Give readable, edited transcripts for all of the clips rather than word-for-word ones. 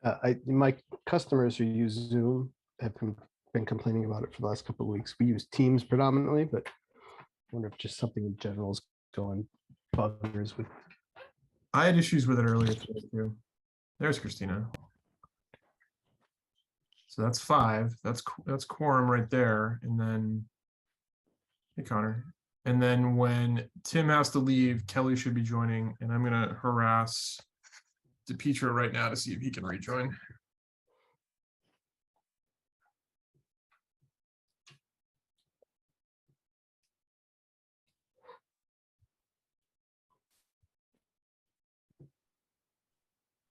My customers who use Zoom have been complaining about it for the last couple of weeks. We use Teams predominantly, but I wonder if just something in general is going buggers with. I had issues with it earlier today too. There's Christina. So that's 5. That's quorum right there. And then, hey Connor. And then when Tim has to leave, Kelly should be joining, and I'm gonna harass DePietro right now to see if he can rejoin.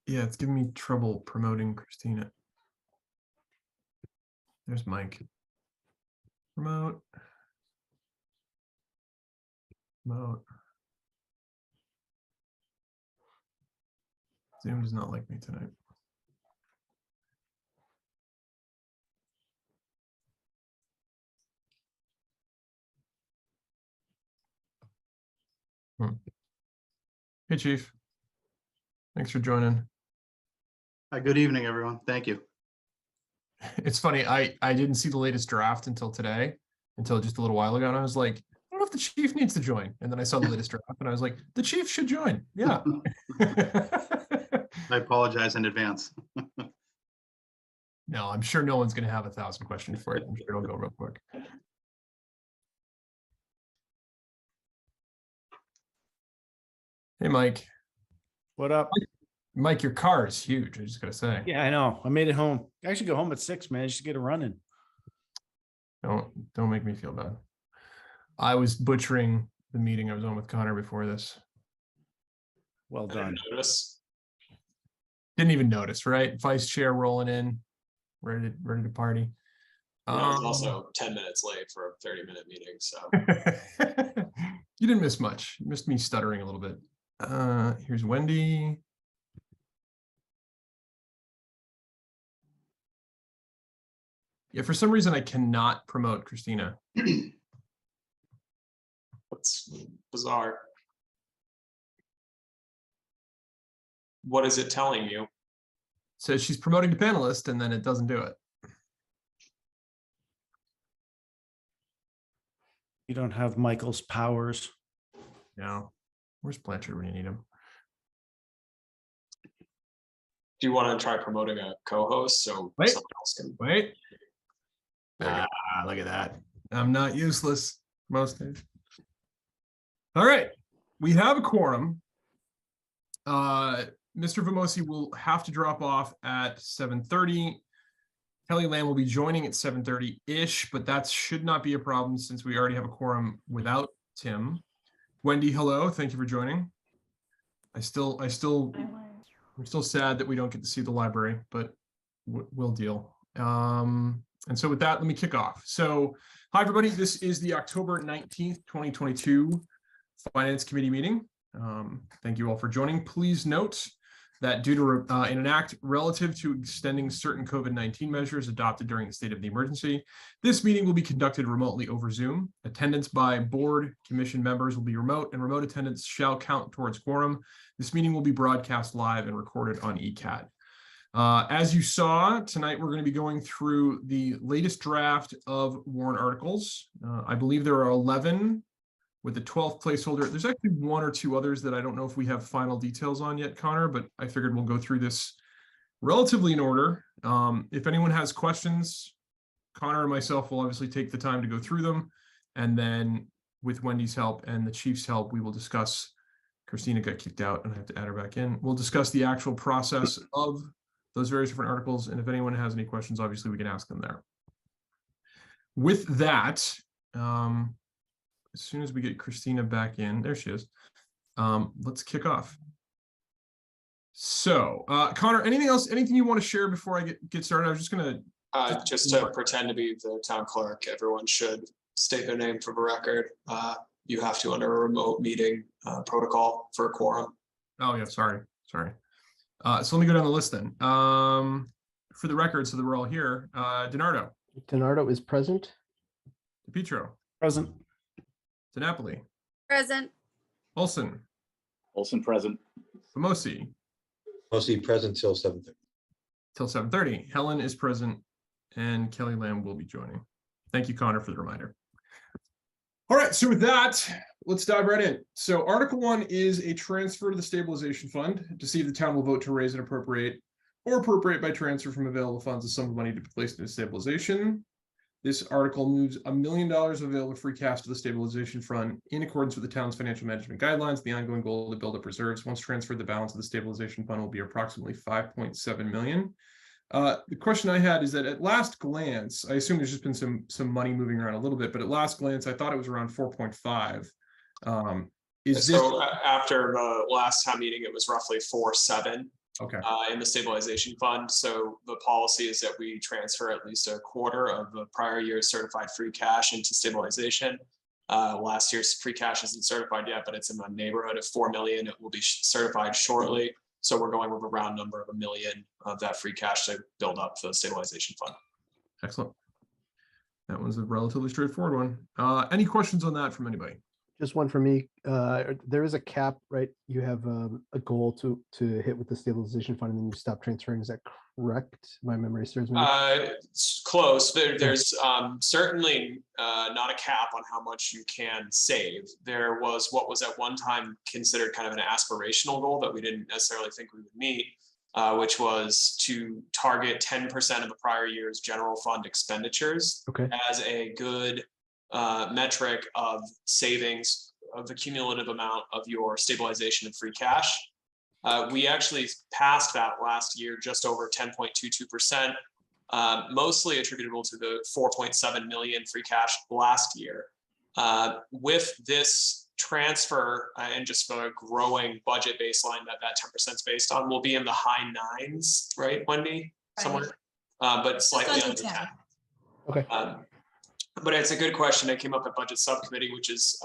Yeah, it's giving me trouble promoting Christina. There's Mike. Promote. Promote. Zoom does not like me tonight. Hey, Chief. Thanks for joining. Good evening, everyone. Thank you. It's funny. I didn't see the latest draft until today, until just a little while ago. And I was like, I don't know if the chief needs to join. And then I saw the latest draft and I was like, the chief should join. Yeah. I apologize in advance. No, I'm sure no one's going to have 1,000 questions for it. I'm sure it'll go real quick. Hey, Mike. What up? Mike, your car is huge. I just got to say. Yeah, I know. I made it home. I actually go home at 6, man. Just get it running. Don't make me feel bad. I was butchering the meeting I was on with Connor before this. Well done. Didn't even notice, right? Vice chair rolling in, ready to party. I was also 10 minutes late for a 30-minute meeting, so. You didn't miss much. You missed me stuttering a little bit. Here's Wendy. Yeah, for some reason I cannot promote Christina. That's bizarre. What is it telling you? Says she's promoting the panelist and then it doesn't do it. You don't have Michael's powers. No. Where's Blanchard when you need him? Do you want to try promoting a co-host so Wait. someone else can? Wait. Look at that. I'm not useless most days. All right. We have a quorum. Mr. Vamosi will have to drop off at 7:30. Kelly Lamb will be joining at 7:30-ish, but that should not be a problem since we already have a quorum without Tim. Wendy, hello. Thank you for joining. I'm still sad that we don't get to see the library, but we'll deal. And so with that, let me kick off. So, hi, everybody. This is the October 19th, 2022 Finance Committee meeting. Thank you all for joining. Please note that due to in an act relative to extending certain COVID-19 measures adopted during the state of the emergency, this meeting will be conducted remotely over Zoom. Attendance by board commission members will be remote, and remote attendance shall count towards quorum. This meeting will be broadcast live and recorded on ECAT. As you saw, tonight we're going to be going through the latest draft of warrant articles. I believe there are 11 with the 12th placeholder. There's actually 1 or 2 others that I don't know if we have final details on yet, Connor, but I figured we'll go through this relatively in order. If anyone has questions, Connor and myself will obviously take the time to go through them. And then with Wendy's help and the chief's help, we will discuss. Christina got kicked out and I have to add her back in. We'll discuss the actual process of those various different articles. And if anyone has any questions, obviously we can ask them there. With that, as soon as we get Christina back in, there she is. Let's kick off. So, Connor, anything else, anything you want to share before I get started? I was just going to... just to pretend to be the town clerk, everyone should state their name for the record. You have to under a remote meeting protocol for a quorum. Oh, yeah, sorry. So let me go down the list then. For the record, so that we're all here, DiNardo. DiNardo is present. DePietro. Present. DiNapoli. Present. Olson. Olson present. Vamosi. Mostly present till 7:30. till 7:30. Helen is present and Kelly Lamb will be joining. Thank you, Connor, for the reminder. All right, so with that, let's dive right in. So Article 1 is a transfer to the stabilization fund to see if the town will vote to raise and appropriate or appropriate by transfer from available funds a sum of money to be placed into stabilization. This article moves $1 million of available free cash to the stabilization fund in accordance with the town's financial management guidelines. The ongoing goal to build up reserves. Once transferred, the balance of the stabilization fund will be approximately 5.7 million. The question I had is that at last glance, I assume there's just been some money moving around a little bit, but at last glance, I thought it was around 4.5. After the last town meeting, it was roughly 4.7. Okay. In the stabilization fund. So the policy is that we transfer at least a quarter of the prior year's certified free cash into stabilization. Last year's free cash isn't certified yet, but it's in the neighborhood of 4 million. It will be certified shortly. So we're going with a round number of $1 million of that free cash to build up the stabilization fund. Excellent. That one's a relatively straightforward one. Any questions on that from anybody? Just one for me. There is a cap, right? You have a goal to hit with the stabilization fund, and then you stop transferring. Is that correct? My memory serves me. It's close. There's certainly not a cap on how much you can save. There was what was at one time considered kind of an aspirational goal that we didn't necessarily think we would meet, which was to target 10% of the prior year's general fund expenditures as a good metric of savings of the cumulative amount of your stabilization and free cash. We actually passed that last year just over 10.22%, mostly attributable to the 4.7 million free cash last year. With this transfer and just the growing budget baseline that 10% is based on, will be in the high 9s, right, Wendy? Somewhere, but slightly under 10. Okay. But it's a good question. It came up at budget subcommittee, which is,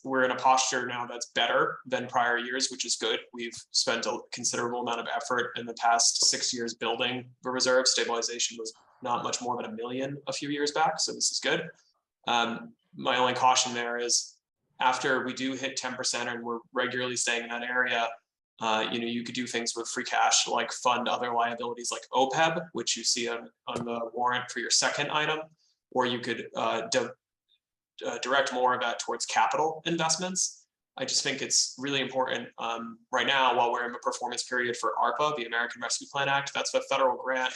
we're in a posture now that's better than prior years, which is good. We've spent a considerable amount of effort in the past 6 years building the reserve. Stabilization was not much more than $1 million a few years back, so this is good. My only caution there is after we do hit 10% and we're regularly staying in that area, you could do things with free cash like fund other liabilities like OPEB, which you see on the warrant for your second item. Or you could direct more of that towards capital investments. I just think it's really important right now while we're in the performance period for ARPA, the American Rescue Plan Act. That's the federal grant,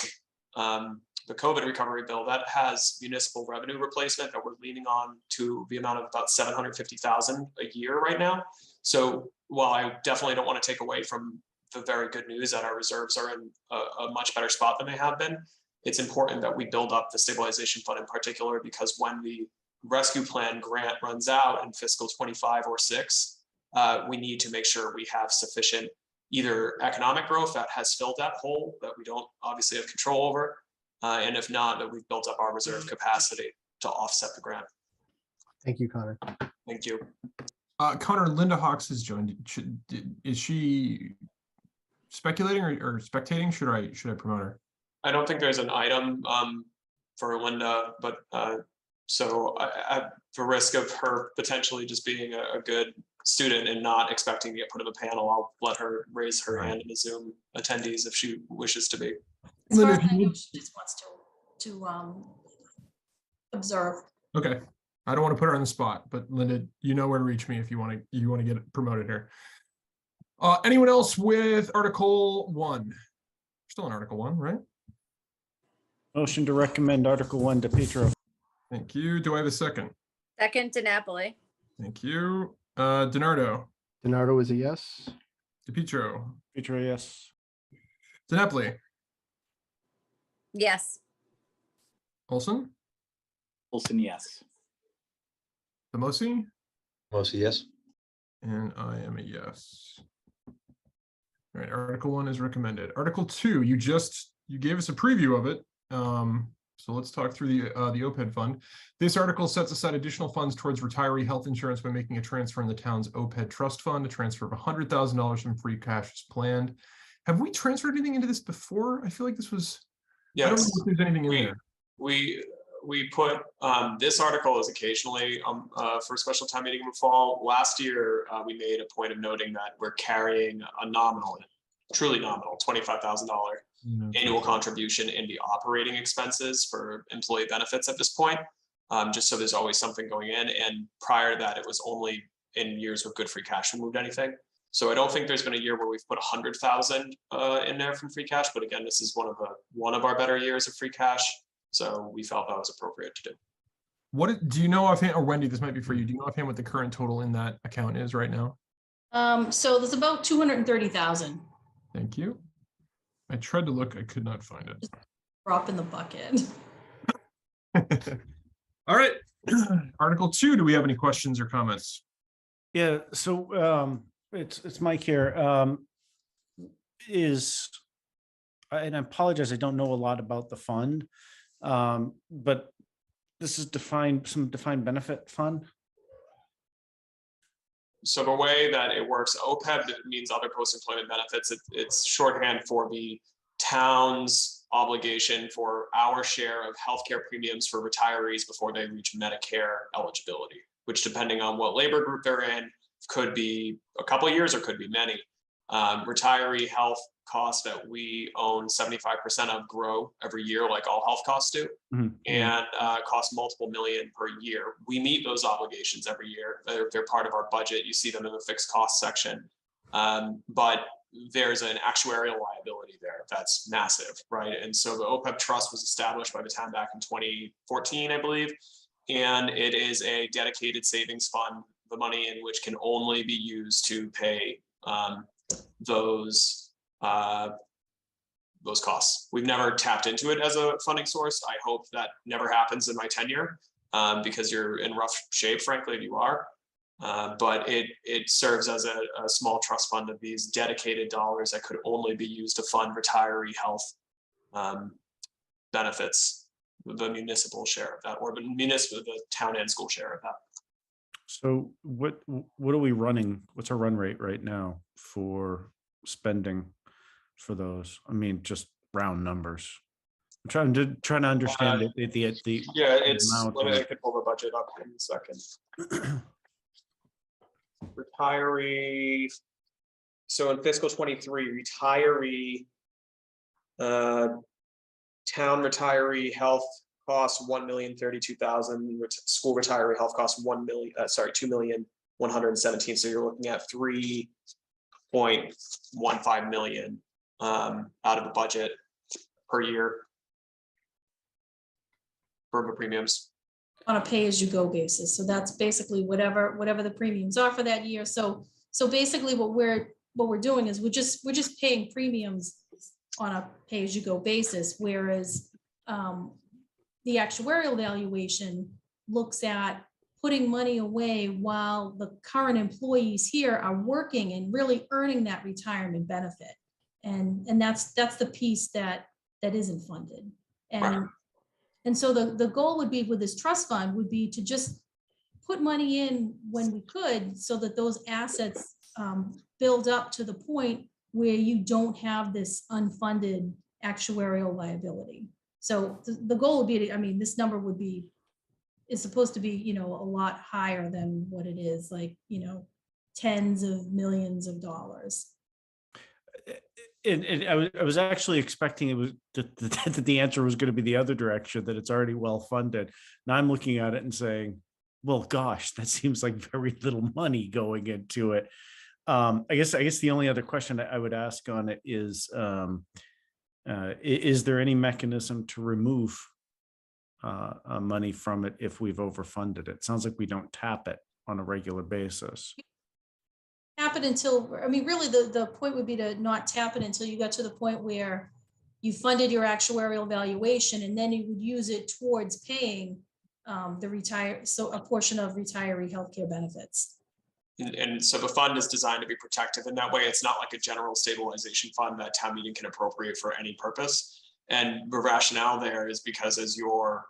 the COVID recovery bill that has municipal revenue replacement that we're leaning on to the amount of about $750,000 a year right now. So while I definitely don't want to take away from the very good news that our reserves are in a much better spot than they have been, it's important that we build up the stabilization fund in particular, because when the rescue plan grant runs out in fiscal 25 or 6, we need to make sure we have sufficient either economic growth that has filled that hole that we don't obviously have control over, and if not, that we've built up our reserve capacity to offset the grant. Thank you, Connor. Thank you. Connor, Linda Hawks has joined. Is she speculating or spectating? Should I promote her? I don't think there's an item for Linda, but so at the risk of her potentially just being a good student and not expecting to get put in the panel, I'll let her raise her hand in the Zoom attendees if she wishes to be. As far as I know, she just wants to observe. Okay. I don't want to put her on the spot, but Linda, you know where to reach me if you want to get promoted here. Anyone else with Article 1? Still in Article 1, right? Motion to recommend Article 1 to Petro. Thank you. Do I have a second? Second to Napoli. Thank you. DiNardo. DiNardo is a yes. DePietro. Petro, yes. DiNapoli. Yes. Olson. Olson, yes. Demosi. Demosi, yes. And I am a yes. All right. Article 1 is recommended. Article 2, you gave us a preview of it. So let's talk through the OPED fund. This article sets aside additional funds towards retiree health insurance by making a transfer in the town's OPED trust fund. A transfer of $100,000 from free cash is planned. Have we transferred anything into this before? I feel like this was. Yes. I don't know if there's anything in there. We put this article is occasionally for a special town meeting in the fall. Last year, we made a point of noting that we're carrying a nominal, truly nominal, $25,000 annual contribution in the operating expenses for employee benefits at this point, just so there's always something going in. And prior to that, it was only in years with good free cash we moved anything. So I don't think there's been a year where we've put 100,000 in there from free cash. But again, this is one of our better years of free cash. So we felt that was appropriate to do. What do you know offhand, or Wendy, this might be for you. Do you know offhand what the current total in that account is right now? So there's about 230,000 Thank you. I tried to look, I could not find it. drop in the bucket. All right. Article 2, do we have any questions or comments? Yeah, so it's Mike here. And I apologize, I don't know a lot about the fund, but this is some defined benefit fund. So the way that it works, OPEB means other post-employment benefits. It's shorthand for the town's obligation for our share of healthcare premiums for retirees before they reach Medicare eligibility, which depending on what labor group they're in, could be a couple of years or could be many. Retiree health costs that we own 75% of grow every year, like all health costs do, and cost multiple million per year. We meet those obligations every year. They're part of our budget. You see them in the fixed cost section. But there's an actuarial liability there that's massive, right? And so the OPEB trust was established by the town back in 2014, I believe, and it is a dedicated savings fund, the money in which can only be used to pay those costs. We've never tapped into it as a funding source. I hope that never happens in my tenure, because you're in rough shape, frankly, if you are. But it serves as a small trust fund of these dedicated dollars that could only be used to fund retiree health benefits, the municipal share of that, or the town and school share of that. So what are we running? What's our run rate right now for spending for those? I mean, just round numbers. I'm trying to understand the yeah, it's amount let me of- I can pull the budget up in a second. Retiree. So in fiscal 23, retiree, town retiree health costs 1,032,000. School retiree health costs 2,117,000. So you're looking at 3.15 million out of the budget per year for the premiums. On a pay-as-you-go basis. So that's basically whatever the premiums are for that year. So basically what we're doing is we're just paying premiums on a pay-as-you-go basis, whereas the actuarial valuation looks at putting money away while the current employees here are working and really earning that retirement benefit. And that's the piece that isn't funded. And so the goal would be with this trust fund would be to just put money in when we could, so that those assets build up to the point where you don't have this unfunded actuarial liability. So the goal would be this number is supposed to be, a lot higher than what it is, like, tens of millions of dollars. And I was actually expecting it was that the answer was going to be the other direction, that it's already well funded. Now I'm looking at it and saying, well, gosh, that seems like very little money going into it. I guess the only other question I would ask on it is there any mechanism to remove money from it if we've overfunded it? Sounds like we don't tap it on a regular basis. Tap it until, really the point would be to not tap it until you got to the point where you funded your actuarial valuation, and then you would use it towards paying a portion of retiree healthcare benefits. And so the fund is designed to be protective in that way. It's not like a general stabilization fund that town meeting can appropriate for any purpose. And the rationale there is because, as your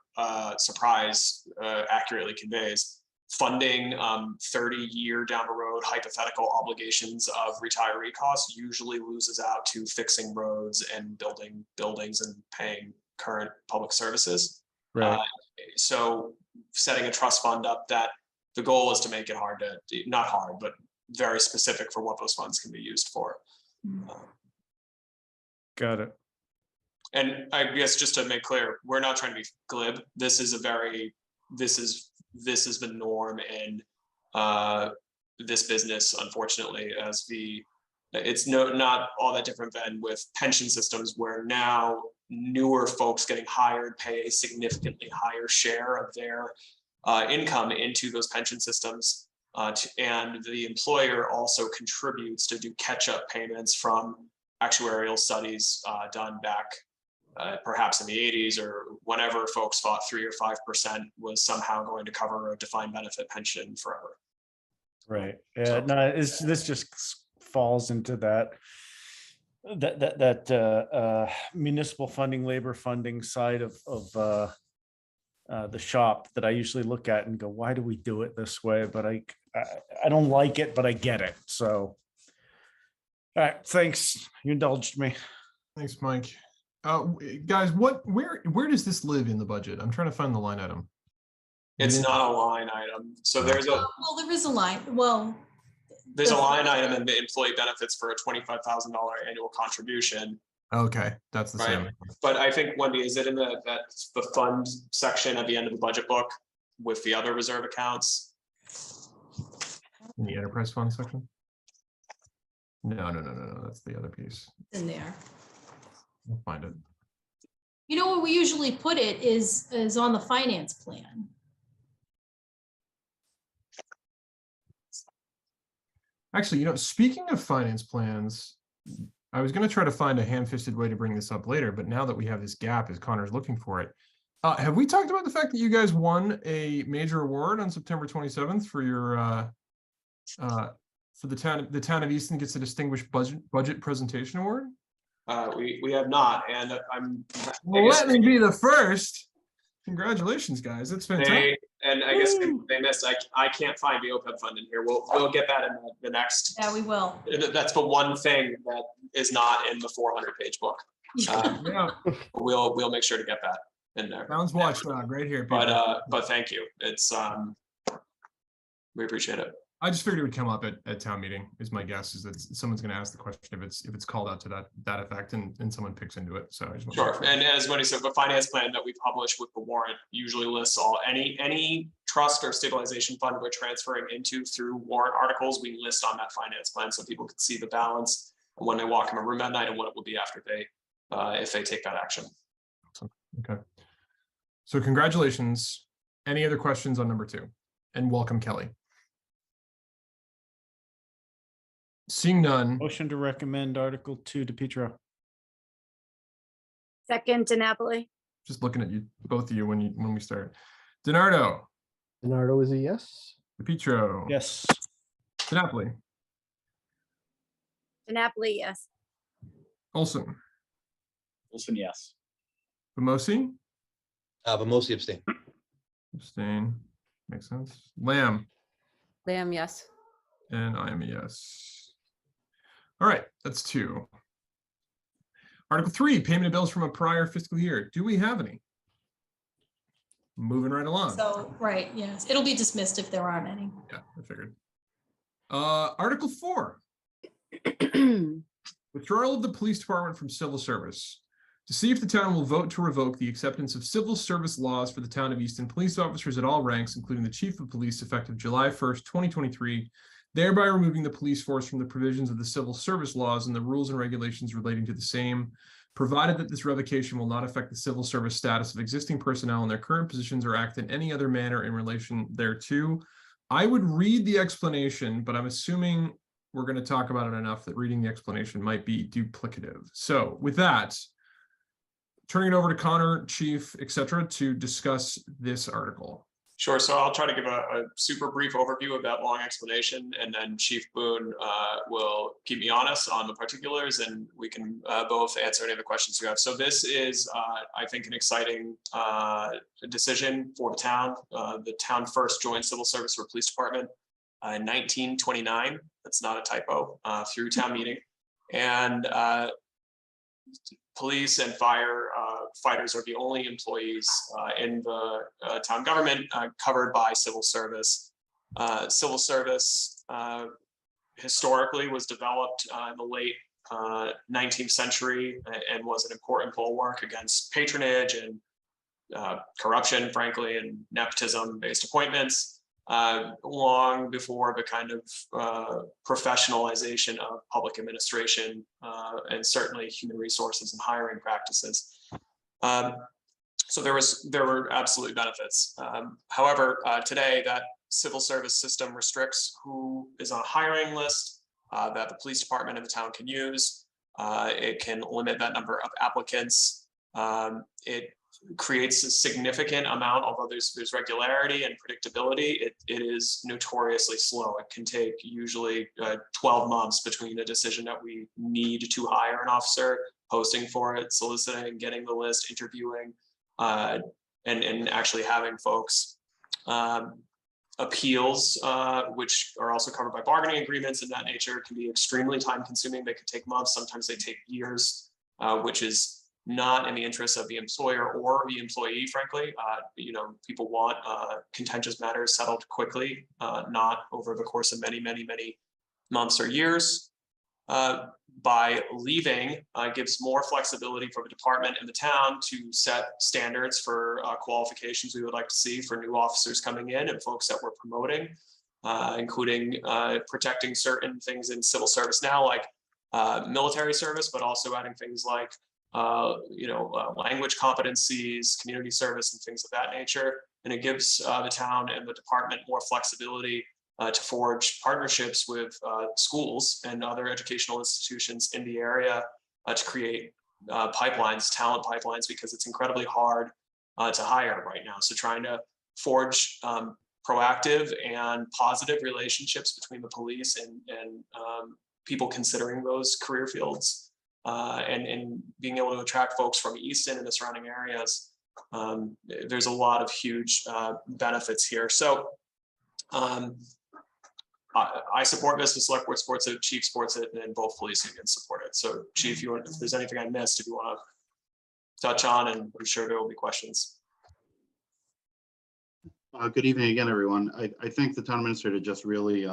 surprise accurately conveys, funding 30-year down the road hypothetical obligations of retiree costs usually loses out to fixing roads and building buildings and paying current public services. Right. So setting a trust fund up, that the goal is to make it not hard, but very specific for what those funds can be used for. Got it. And I guess just to make clear, we're not trying to be glib. This is the norm in this business, unfortunately, it's not all that different than with pension systems, where now newer folks getting hired pay a significantly higher share of their income into those pension systems. And the employer also contributes to do catch-up payments from actuarial studies done back perhaps in the 80s or whenever folks thought 3 or 5% was somehow going to cover a defined benefit pension forever. Right. Yeah. No, this just falls into that municipal funding, labor funding side of the shop that I usually look at and go, why do we do it this way? But I don't like it, but I get it. So, all right, thanks. You indulged me. Thanks, Mike. Guys, where does this live in the budget? I'm trying to find the line item. It's not a line item. So there's Well, there is a line. Well, a line item in the employee benefits for a $25,000 annual contribution. Okay, that's the Right. same. But I think, Wendy, is it in the fund section at the end of the budget book with the other reserve accounts? In the enterprise fund section? No. That's the other piece. in there. We'll find it. You know where we usually put it is on the finance plan. Actually, speaking of finance plans, I was going to try to find a ham-fisted way to bring this up later, but now that we have this gap, as Connor's looking for it, have we talked about the fact that you guys won a major award on September 27th for your for the town of Easton gets a distinguished budget presentation award? We have not, and Well, let me be the first. Congratulations, guys! That's fantastic. I guess they missed. I can't find the OPEB fund in here. We'll get that in the next. Yeah, we will. That's the one thing that is not in the 400-page book. Yeah, We'll make sure to get that in there. sounds watchdog right here. People. But thank you. It's we appreciate it. I just figured it would come up at town meeting. Is my guess is that someone's going to ask the question if it's called out to that effect and someone picks into it. So I just Sure. And as Wendy said, the finance plan that we publish with the warrant usually lists any trust or stabilization fund we're transferring into through warrant articles. We list on that finance plan so people can see the balance when they walk in a room at night and what it will be after they if they take that action. Okay. So congratulations. Any other questions on number 2? And welcome, Kelly. Seeing none. Motion to recommend Article 2 to Petro. Second to Napoli. Just looking at you, both of you, when we start. DiNardo, Bernardo is a yes. DePietro. Yes. DiNapoli. Napoli, yes. Olson. Olson, yes. Bamosi. Mostly abstain. Abstain. Makes sense. Lamb. Lamb, yes. And I am a yes. All right, that's 2. Article 3, payment of bills from a prior fiscal year. Do we have any? Moving right along. So, right, yes. It'll be dismissed if there aren't any. Yeah, I figured. Article 4, withdrawal of the police department from civil service. To see if the town will vote to revoke the acceptance of civil service laws for the town of Easton, police officers at all ranks, including the chief of police, effective July 1st, 2023, thereby removing the police force from the provisions of the civil service laws and the rules and regulations relating to the same, provided that this revocation will not affect the civil service status of existing personnel in their current positions or act in any other manner in relation thereto. I would read the explanation, but I'm assuming we're going to talk about it enough that reading the explanation might be duplicative. So with that, turning it over to Connor, Chief, etc., to discuss this article. Sure. So I'll try to give a super brief overview of that long explanation, and then Chief Boone will keep me honest on the particulars, and we can both answer any of the questions you have. So this is, I think, an exciting decision for the town. The town first joined civil service for police department in 1929. That's not a typo, through town meeting. And police and fighters are the only employees in the town government covered by civil service. Civil service historically was developed in the late 19th century and was an important bulwark against patronage and corruption, frankly, and nepotism-based appointments, long before the kind of professionalization of public administration and certainly human resources and hiring practices. So there were absolutely benefits. However, today that civil service system restricts who is on a hiring list that the police department of the town can use. It can limit that number of applicants. It creates a significant amount, although there's regularity and predictability, it is notoriously slow. It can take usually 12 months between a decision that we need to hire an officer, posting for it, soliciting, getting the list, interviewing, and actually having folks. Appeals, which are also covered by bargaining agreements of that nature, can be extremely time consuming. They can take months, sometimes they take years, which is not in the interest of the employer or the employee, frankly. People want contentious matters settled quickly, not over the course of many, many, many months or years. By leaving, gives more flexibility for the department and the town to set standards for qualifications we would like to see for new officers coming in and folks that we're promoting, including protecting certain things in civil service now, like military service, but also adding things like language competencies, community service, and things of that nature. And it gives the town and the department more flexibility to forge partnerships with schools and other educational institutions in the area to create pipelines, talent pipelines, because it's incredibly hard to hire right now. So trying to forge proactive and positive relationships between the police and people considering those career fields and being able to attract folks from Easton and the surrounding areas. There's a lot of huge benefits here. So I support this, the select board supports it, chief supports it, and both police unions support it. So chief, if there's anything I missed, if you want to touch on, and I'm sure there will be questions. Good evening again, everyone. I think the town administrator just really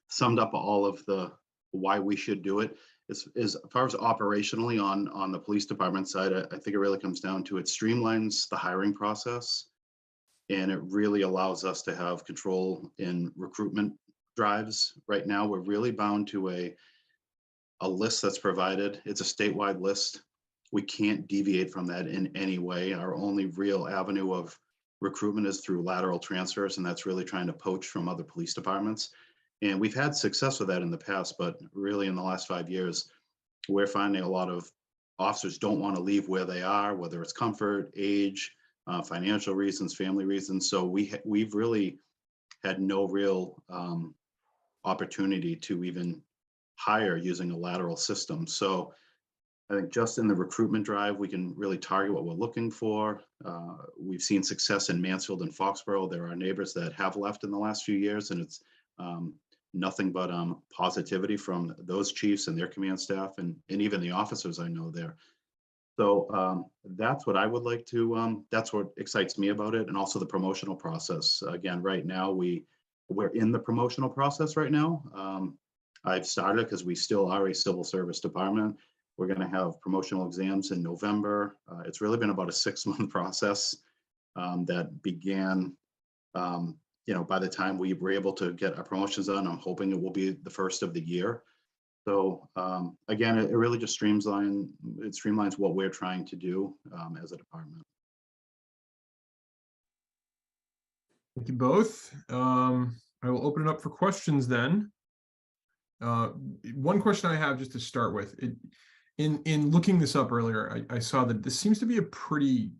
summed up all of the why we should do it. As far as operationally on the police department side, I think it really comes down to it streamlines the hiring process, and it really allows us to have control in recruitment drives. Right now, we're really bound to a list that's provided. It's a statewide list. We can't deviate from that in any way. Our only real avenue of recruitment is through lateral transfers, and that's really trying to poach from other police departments. And we've had success with that in the past, but really in the last 5 years, we're finding a lot of officers don't want to leave where they are, whether it's comfort, age, financial reasons, family reasons. So we've really had no real opportunity to even hire using a lateral system. So I think just in the recruitment drive, we can really target what we're looking for. We've seen success in Mansfield and Foxborough. There are neighbors that have left in the last few years, and it's nothing but positivity from those chiefs and their command staff and even the officers I know there. So that's what I would like to, that's what excites me about it. And also the promotional process. Again, right now, we're in the promotional process right now. I've started because we still are a civil service department. We're going to have promotional exams in November. It's really been about a 6-month process that began, by the time we were able to get our promotions done. I'm hoping it will be the first of the year. So again, it really just streamlines what we're trying to do as a department. Thank you both. I will open it up for questions then. One question I have just to start with, in looking this up earlier, I saw that this seems to be a pretty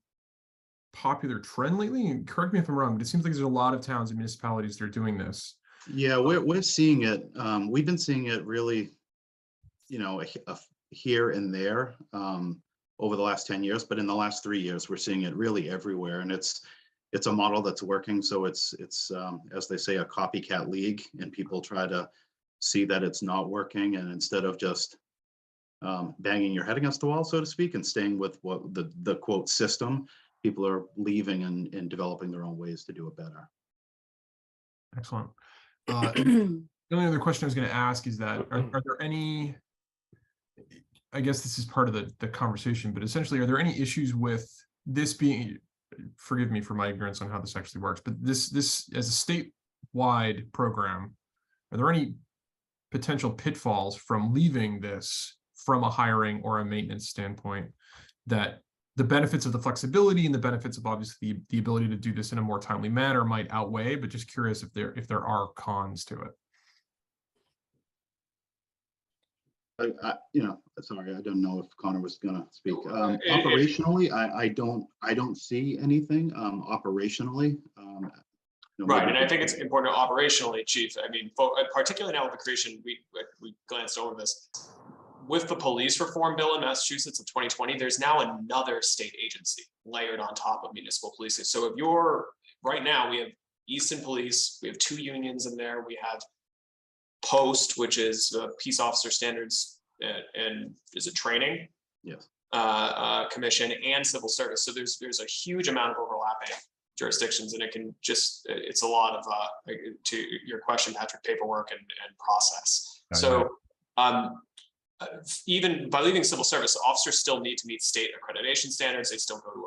popular trend lately. And correct me if I'm wrong, but it seems like there's a lot of towns and municipalities that are doing this. Yeah, we're seeing it. We've been seeing it really, here and there over the last 10 years, but in the last 3 years, we're seeing it really everywhere. And it's a model that's working. So it's as they say, a copycat league, and people try to see that it's not working. And instead of just banging your head against the wall, so to speak, and staying with what the quote system, people are leaving and developing their own ways to do it better. Excellent. The only other question I was going to ask is that are there any, I guess this is part of the conversation, but essentially, are there any issues with this being, forgive me for my ignorance on how this actually works, but this as a statewide program, are there any potential pitfalls from leaving this from a hiring or a maintenance standpoint, that the benefits of the flexibility and the benefits of obviously the ability to do this in a more timely manner might outweigh, but just curious if there are cons to it. Sorry, I don't know if Connor was gonna speak. It- Operationally, I don't see anything, operationally. Right, maybe and I think it's important operationally, Chief. I mean, particularly now with the creation, we glanced over this. With the police reform bill in Massachusetts of 2020, there's now another state agency layered on top of municipal policing. So if you're, right now, we have Easton Police, we have 2 unions in there, we have Post, which is Peace Officer Standards and is it training? Yes. Commission and civil service. So there's a huge amount of overlapping jurisdictions, and it can just, it's a lot of, to your question, Patrick, paperwork and process. So even by leaving civil service, officers still need to meet state accreditation standards. They still go to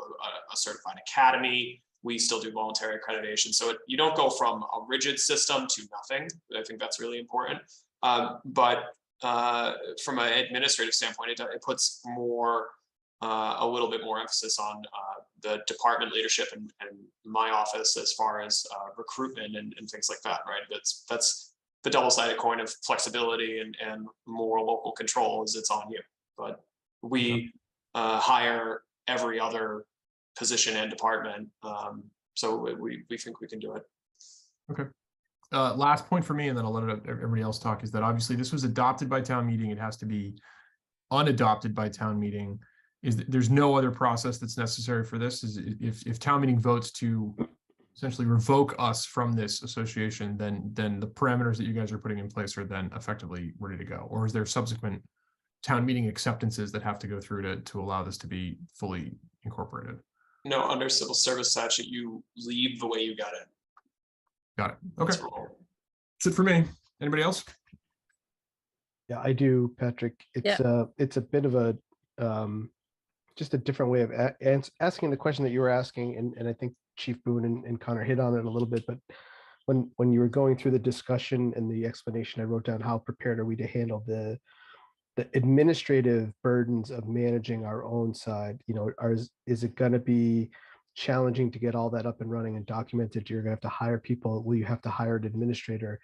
a certified academy. We still do voluntary accreditation. So you don't go from a rigid system to nothing. I think that's really important. But from an administrative standpoint, it puts more, a little bit more emphasis on the department leadership and my office as far as recruitment and things like that, right? That's the double-sided coin of flexibility and more local control is it's on you. But we hire every other position and department. So we think we can do it. Okay. Last point for me, and then I'll let everybody else talk, is that obviously this was adopted by town meeting. It has to be unadopted by town meeting. There's no other process that's necessary for this. If town meeting votes to essentially revoke us from this association, then the parameters that you guys are putting in place are then effectively ready to go? Or is there subsequent town meeting acceptances that have to go through to allow this to be fully incorporated? No, under civil service statute, you leave the way you got it. Got it. Okay. That's it for me. Anybody else? Yeah, I do, Patrick. It's a bit of a just a different way of asking the question that you were asking, and I think Chief Boone and Connor hit on it a little bit. But when you were going through the discussion and the explanation, I wrote down how prepared are we to handle the administrative burdens of managing our own side. You know, is it going to be challenging to get all that up and running and documented? You're going to have to hire people. Will you have to hire an administrator?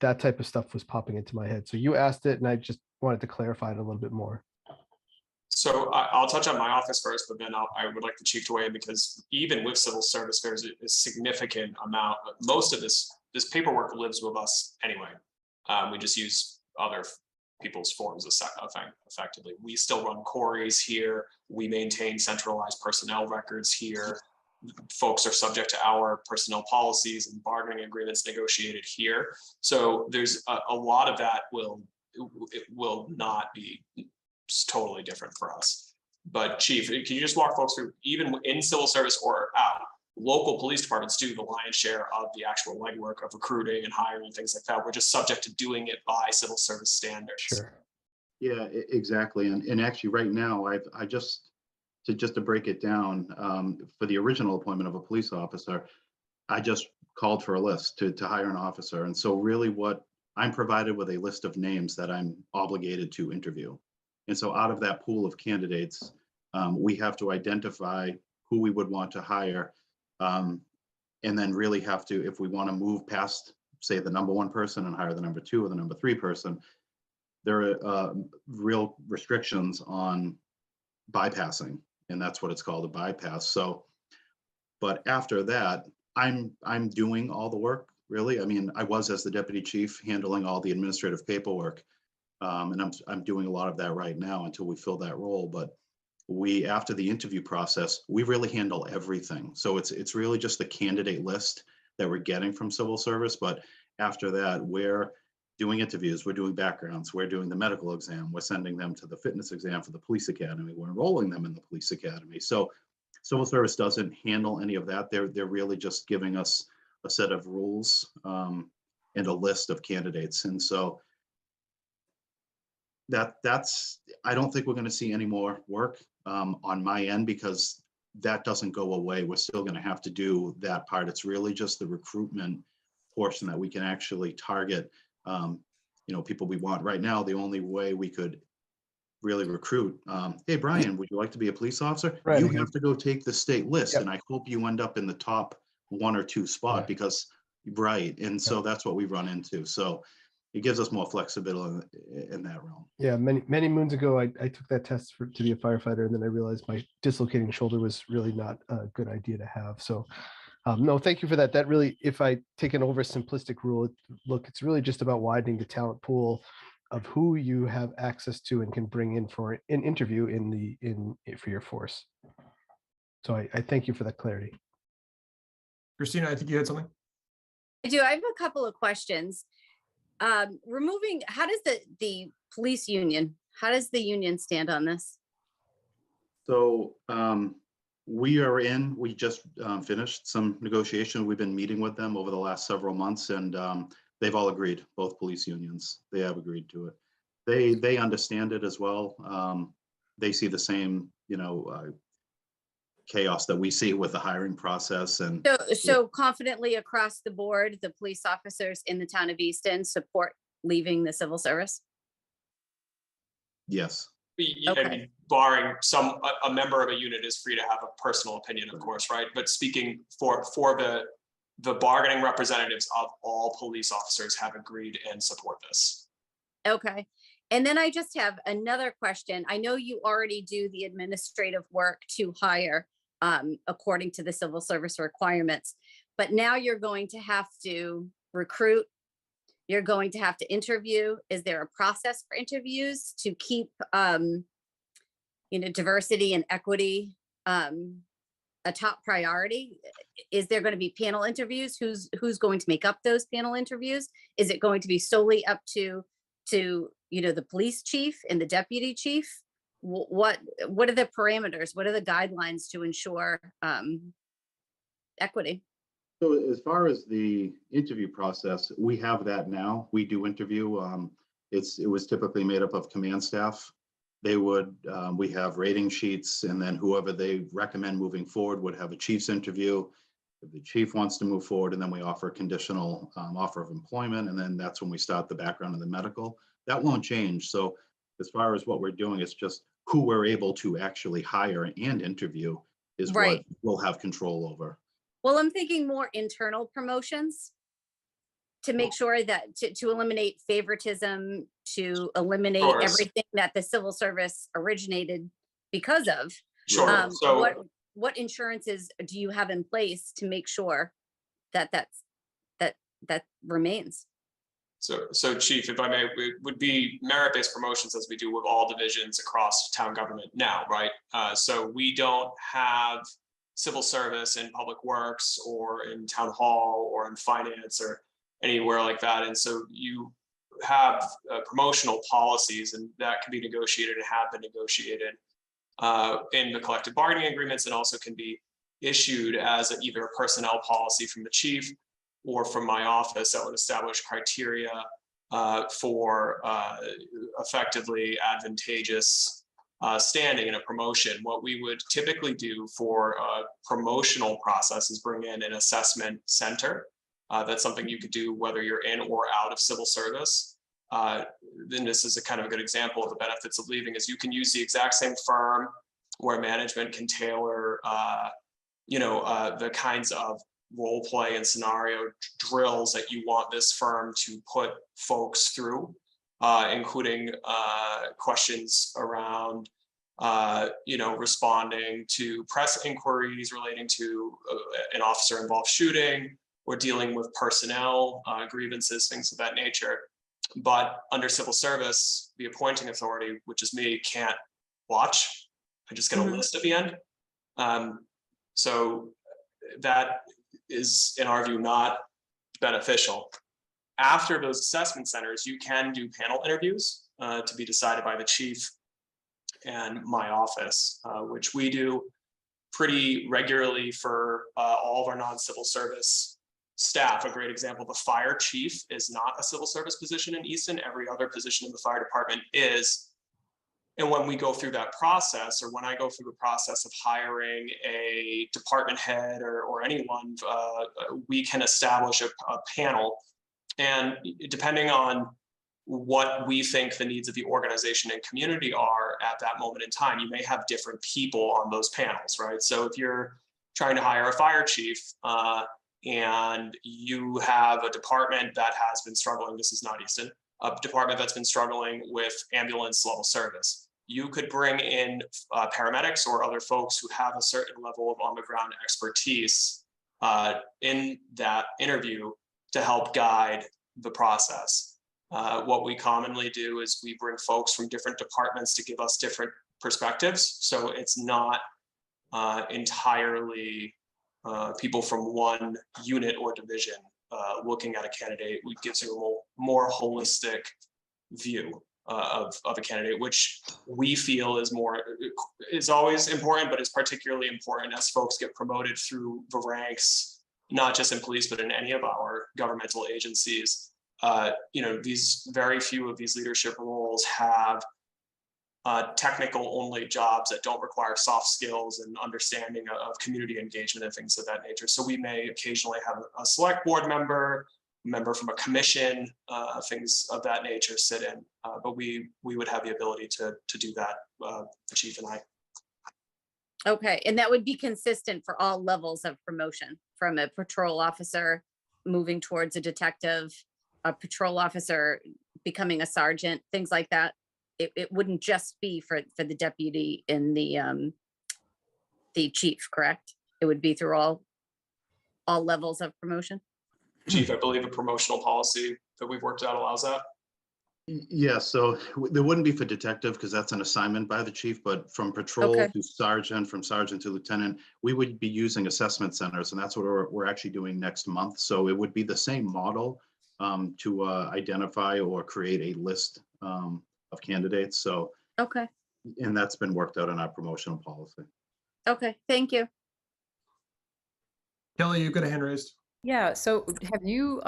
That type of stuff was popping into my head. So you asked it, and I just wanted to clarify it a little bit more. So I'll touch on my office first, but then I would like the chief to weigh in, because even with civil service, there's a significant amount. Most of this paperwork lives with us anyway. We just use other people's forms effectively. We still run queries here. We maintain centralized personnel records here. Folks are subject to our personnel policies and bargaining agreements negotiated here. So there's a lot of that will not be totally different for us. But Chief, can you just walk folks through, even in civil service or out, local police departments do the lion's share of the actual legwork of recruiting and hiring and things like that. We're just subject to doing it by civil service standards. Sure. Yeah, exactly. And actually right now, I just to break it down, for the original appointment of a police officer, I just called for a list to hire an officer. And so really what I'm provided with a list of names that I'm obligated to interview. And so out of that pool of candidates, we have to identify who we would want to hire. And then really have to, if we want to move past, say, the number 1 person and hire the number 2 or the number 3 person, there are real restrictions on bypassing, and that's what it's called, a bypass. So, but after that, I'm doing all the work, really. I mean, I was, as the deputy chief, handling all the administrative paperwork, and I'm doing a lot of that right now until we fill that role. But we, after the interview process, we really handle everything. So it's really just the candidate list that we're getting from civil service. But after that, we're doing interviews, we're doing backgrounds, we're doing the medical exam, we're sending them to the fitness exam for the police academy, we're enrolling them in the police academy. So civil service doesn't handle any of that. They're really just giving us a set of rules and a list of candidates. And so that's, I don't think we're gonna see any more work on my end, because that doesn't go away. We're still gonna have to do that part. It's really just the recruitment portion that we can actually target, people we want. Right now, the only way we could really recruit, hey, Brian, would you like to be a police officer? Right, You okay. have to go take the state list, Yep. and I hope you end up in the top 1 or 2 spot, Yeah. because, right, and so that's what we run into. So it gives us more flexibility in that realm. Yeah, many moons ago, I took that test to be a firefighter, and then I realized my dislocating shoulder was really not a good idea to have. So, no, thank you for that. That really, if I take an oversimplistic rule, look, it's really just about widening the talent pool of who you have access to and can bring in for an interview for your force. So I thank you for that clarity. Christina, I think you had something. I do. I have a couple of questions. How does the police union, how does the union stand on this? So we just finished some negotiation. We've been meeting with them over the last several months, and they've all agreed, both police unions, they have agreed to it. They understand it as well. They see the same, chaos that we see with the hiring process. And So confidently across the board, the police officers in the town of Easton support leaving the civil service? yes, Okay. I mean, barring a member of a unit is free to have a personal opinion, of course, right? But speaking for the bargaining representatives of all police officers have agreed and support this. Okay. And then I just have another question. I know you already do the administrative work to hire according to the civil service requirements, but now you're going to have to recruit. You're going to have to interview. Is there a process for interviews to keep, diversity and equity a top priority? Is there going to be panel interviews? Who's going to make up those panel interviews? Is it going to be solely up to the police chief and the deputy chief? What are the parameters? What are the guidelines to ensure equity? so as far as the interview process, we have that now. We do interview. It was typically made up of command staff. We have rating sheets, and then whoever they recommend moving forward would have a chief's interview. If the chief wants to move forward, and then we offer a conditional offer of employment, and then that's when we start the background and the medical. That won't change. So as far as what we're doing, it's just who we're able to actually hire and interview is Right. what we'll have control over. Well, I'm thinking more internal promotions to make sure that to eliminate favoritism, to eliminate Course. everything that the civil service originated because of. Sure. So What insurances do you have in place to make sure that that remains? So Chief, if I may, it would be merit-based promotions as we do with all divisions across town government now, right? So we don't have civil service in public works or in town hall or in finance or anywhere like that. And so you have promotional policies, and that can be negotiated and have been negotiated in the collective bargaining agreements, and also can be issued as either a personnel policy from the chief or from my office that would establish criteria for effectively advantageous standing in a promotion. What we would typically do for a promotional process is bring in an assessment center. That's something you could do whether you're in or out of civil service. Then this is a kind of a good example of the benefits of leaving, is you can use the exact same firm where management can tailor the kinds of role play and scenario drills that you want this firm to put folks through, including questions around responding to press inquiries relating to an officer involved shooting, or dealing with personnel grievances, things of that nature. But under civil service, the appointing authority, which is me, can't watch. I just get a list at the end. So that is, in our view, not beneficial. After those assessment centers, you can do panel interviews to be decided by the chief and my office, which we do pretty regularly for all of our non-civil service staff. A great example, the fire chief is not a civil service position in Easton. Every other position in the fire department is. And when we go through that process, or when I go through the process of hiring a department head or anyone, we can establish a panel. And depending on what we think the needs of the organization and community are at that moment in time, you may have different people on those panels, right? So if you're trying to hire a fire chief and you have a department that has been struggling, this is not Easton, a department that's been struggling with ambulance level service, you could bring in paramedics or other folks who have a certain level of on the ground expertise in that interview to help guide the process. What we commonly do is we bring folks from different departments to give us different perspectives. So it's not entirely people from one unit or division looking at a candidate. It gives you a more holistic view of a candidate, which we feel is always important, but is particularly important as folks get promoted through the ranks, not just in police, but in any of our governmental agencies. These very few of these leadership roles have technical only jobs that don't require soft skills and understanding of community engagement and things of that nature. So we may occasionally have a select board member from a commission, things of that nature sit in, but we would have the ability to do that, the chief and I. Okay, and that would be consistent for all levels of promotion, from a patrol officer moving towards a detective, a patrol officer becoming a sergeant, things like that. It wouldn't just be for the deputy and the chief, correct? It would be through all levels of promotion. Chief, I believe a promotional policy that we've worked out allows that. Yeah, so there wouldn't be for detective because that's an assignment by the chief, but from patrol Okay. to sergeant, from sergeant to lieutenant, we would be using assessment centers, and that's what we're actually doing next month. So it would be the same model to identify or create a list of candidates. So, Okay, and that's been worked out in our promotional policy. okay, thank you. Kelly, you've got a hand raised. Yeah, so have you,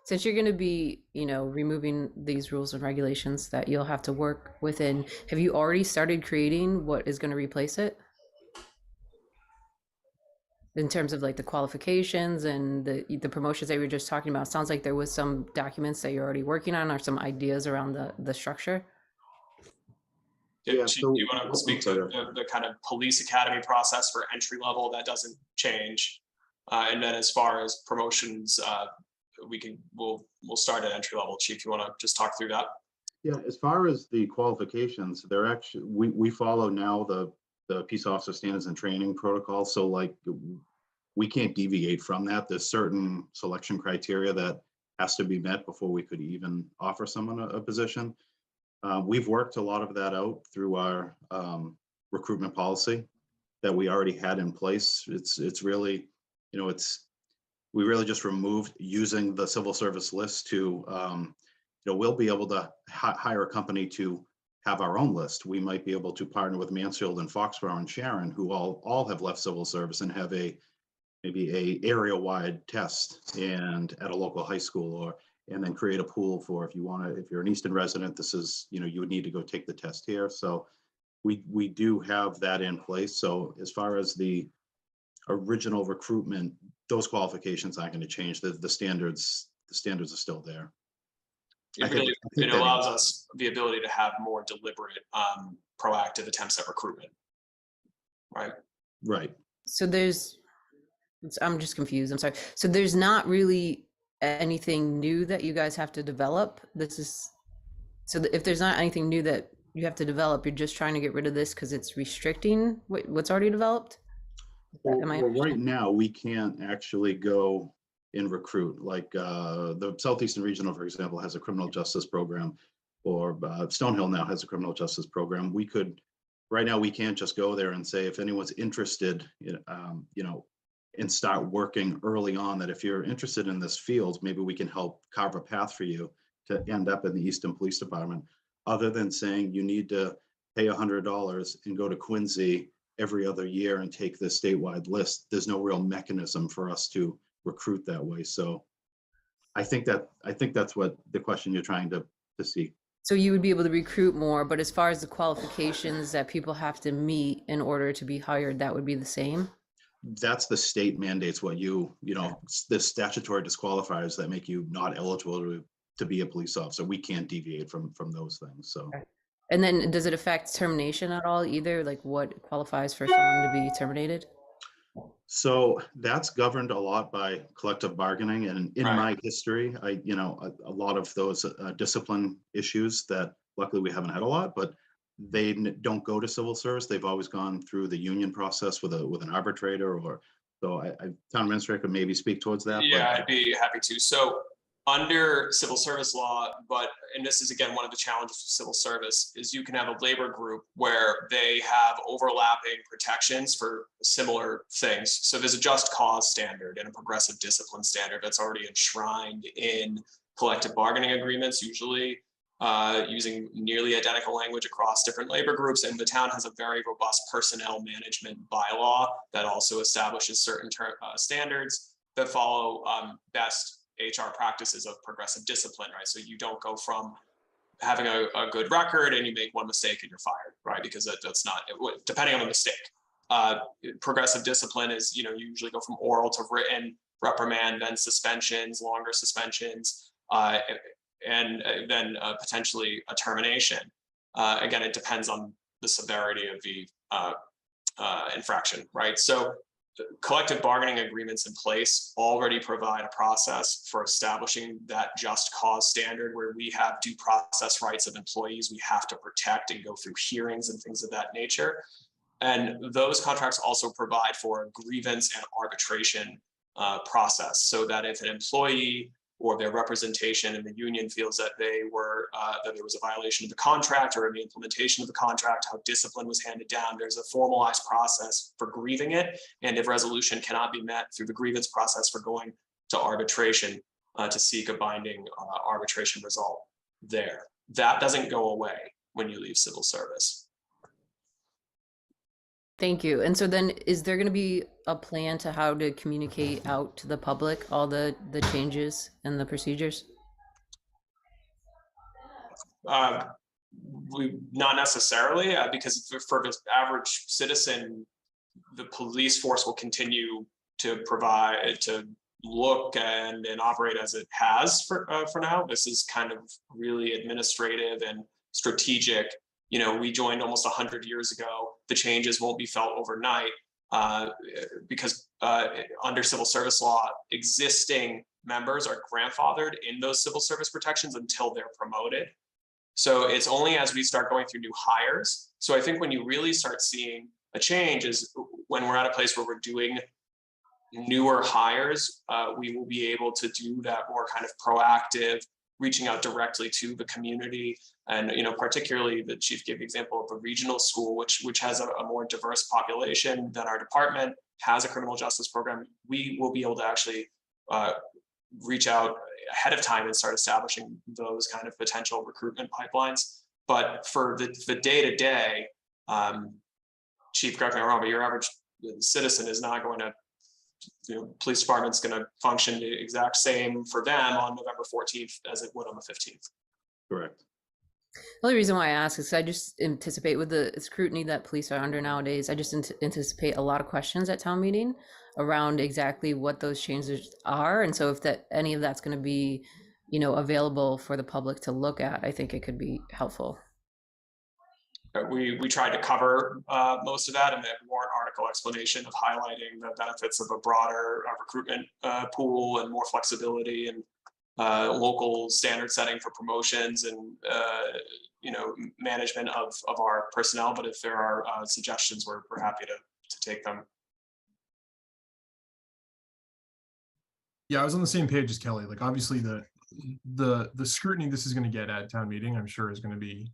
since you're going to be, removing these rules and regulations that you'll have to work within, have you already started creating what is going to replace it? In terms of like the qualifications and the promotions that you were just talking about, sounds like there was some documents that you're already working on or some ideas around the structure. Yeah, Chief, so- do you want to speak to the kind of police academy process for entry level? That doesn't change. And then as far as promotions, we'll start at entry level. Chief, you want to just talk through that? Yeah, as far as the qualifications, they're actually, we follow now the peace officer standards and training protocol. So like, we can't deviate from that. There's certain selection criteria that has to be met before we could even offer someone a position. We've worked a lot of that out through our recruitment policy that we already had in place. It's really, we really just removed using the civil service list to, we'll be able to hire a company to have our own list. We might be able to partner with Mansfield and Foxborough and Sharon, who all have left civil service and have maybe a area-wide test and at a local high school, and then create a pool for if you're an Easton resident, this is, you would need to go take the test here. So we do have that in place. So as far as the original recruitment, those qualifications aren't going to change. The standards are still there. It allows us the ability to have more deliberate, proactive attempts at recruitment. Right. Right. So I'm just confused. I'm sorry. So there's not really anything new that you guys have to develop. If there's not anything new that you have to develop, you're just trying to get rid of this because it's restricting what's already developed? Well, right now, we can't actually go and recruit. Like the Southeastern Regional, for example, has a criminal justice program, or Stonehill now has a criminal justice program. Right now, we can't just go there and say, if anyone's interested, and start working early on, that if you're interested in this field, maybe we can help carve a path for you to end up in the Easton Police Department, other than saying you need to pay $100 and go to Quincy every other year and take the statewide list. There's no real mechanism for us to recruit that way. So I think that's what the question you're trying to see. So you would be able to recruit more, but as far as the qualifications that people have to meet in order to be hired, that would be the same? That's the state mandates what you know, the statutory disqualifiers that make you not eligible to be a police officer. We can't deviate from those things. So. And then does it affect termination at all either? Like what qualifies for someone to be terminated? So that's governed a lot by collective bargaining, and in my history, a lot of those discipline issues that luckily we haven't had a lot, but they don't go to civil service. They've always gone through the union process with an arbitrator, or so. Town administrator could maybe speak towards that. Yeah, I'd be happy to. So under civil service law, and this is again one of the challenges of civil service, is you can have a labor group where they have overlapping protections for similar things. So there's a just cause standard and a progressive discipline standard that's already enshrined in collective bargaining agreements, usually using nearly identical language across different labor groups. And the town has a very robust personnel management bylaw that also establishes certain standards that follow best HR practices of progressive discipline, right? So you don't go from having a good record and you make one mistake and you're fired, right? Because that's not, depending on the mistake. Progressive discipline is, you usually go from oral to written reprimand, then suspensions, longer suspensions, and then potentially a termination. Again, it depends on the severity of the infraction, right? So collective bargaining agreements in place already provide a process for establishing that just cause standard, where we have due process rights of employees we have to protect and go through hearings and things of that nature. And those contracts also provide for a grievance and arbitration process, so that if an employee or their representation in the union feels that that there was a violation of the contract or in the implementation of the contract, how discipline was handed down, there's a formalized process for grieving it. And if resolution cannot be met through the grievance process, for going to arbitration to seek a binding arbitration result there. That doesn't go away when you leave civil service. Thank you. And so then is there going to be a plan to how to communicate out to the public all the changes and the procedures? Not necessarily, because for the average citizen, the police force will continue to provide, to look and operate as it has for now. This is kind of really administrative and strategic. We joined almost 100 years ago. The changes won't be felt overnight because under civil service law, existing members are grandfathered in those civil service protections until they're promoted. So it's only as we start going through new hires. So I think when you really start seeing a change is when we're at a place where we're doing newer hires, we will be able to do that more kind of proactive, reaching out directly to the community. And particularly the chief gave the example of a regional school, which has a more diverse population than our department, has a criminal justice program. We will be able to actually reach out ahead of time and start establishing those kind of potential recruitment pipelines. But for the day-to-day, Chief, correct me if I'm wrong, but your average citizen is not going to, police department's going to function the exact same for them on November 14th as it would on the 15th. Correct. The only reason why I ask is I just anticipate with the scrutiny that police are under nowadays, I just anticipate a lot of questions at town meeting around exactly what those changes are. And so if any of that's going to be, available for the public to look at, I think it could be helpful. We tried to cover most of that in the warrant article explanation of highlighting the benefits of a broader recruitment pool and more flexibility and local standard setting for promotions and management of our personnel. But if there are suggestions, we're happy to take them. Yeah, I was on the same page as Kelly. Like, obviously the scrutiny this is going to get at town meeting, I'm sure, is going to be,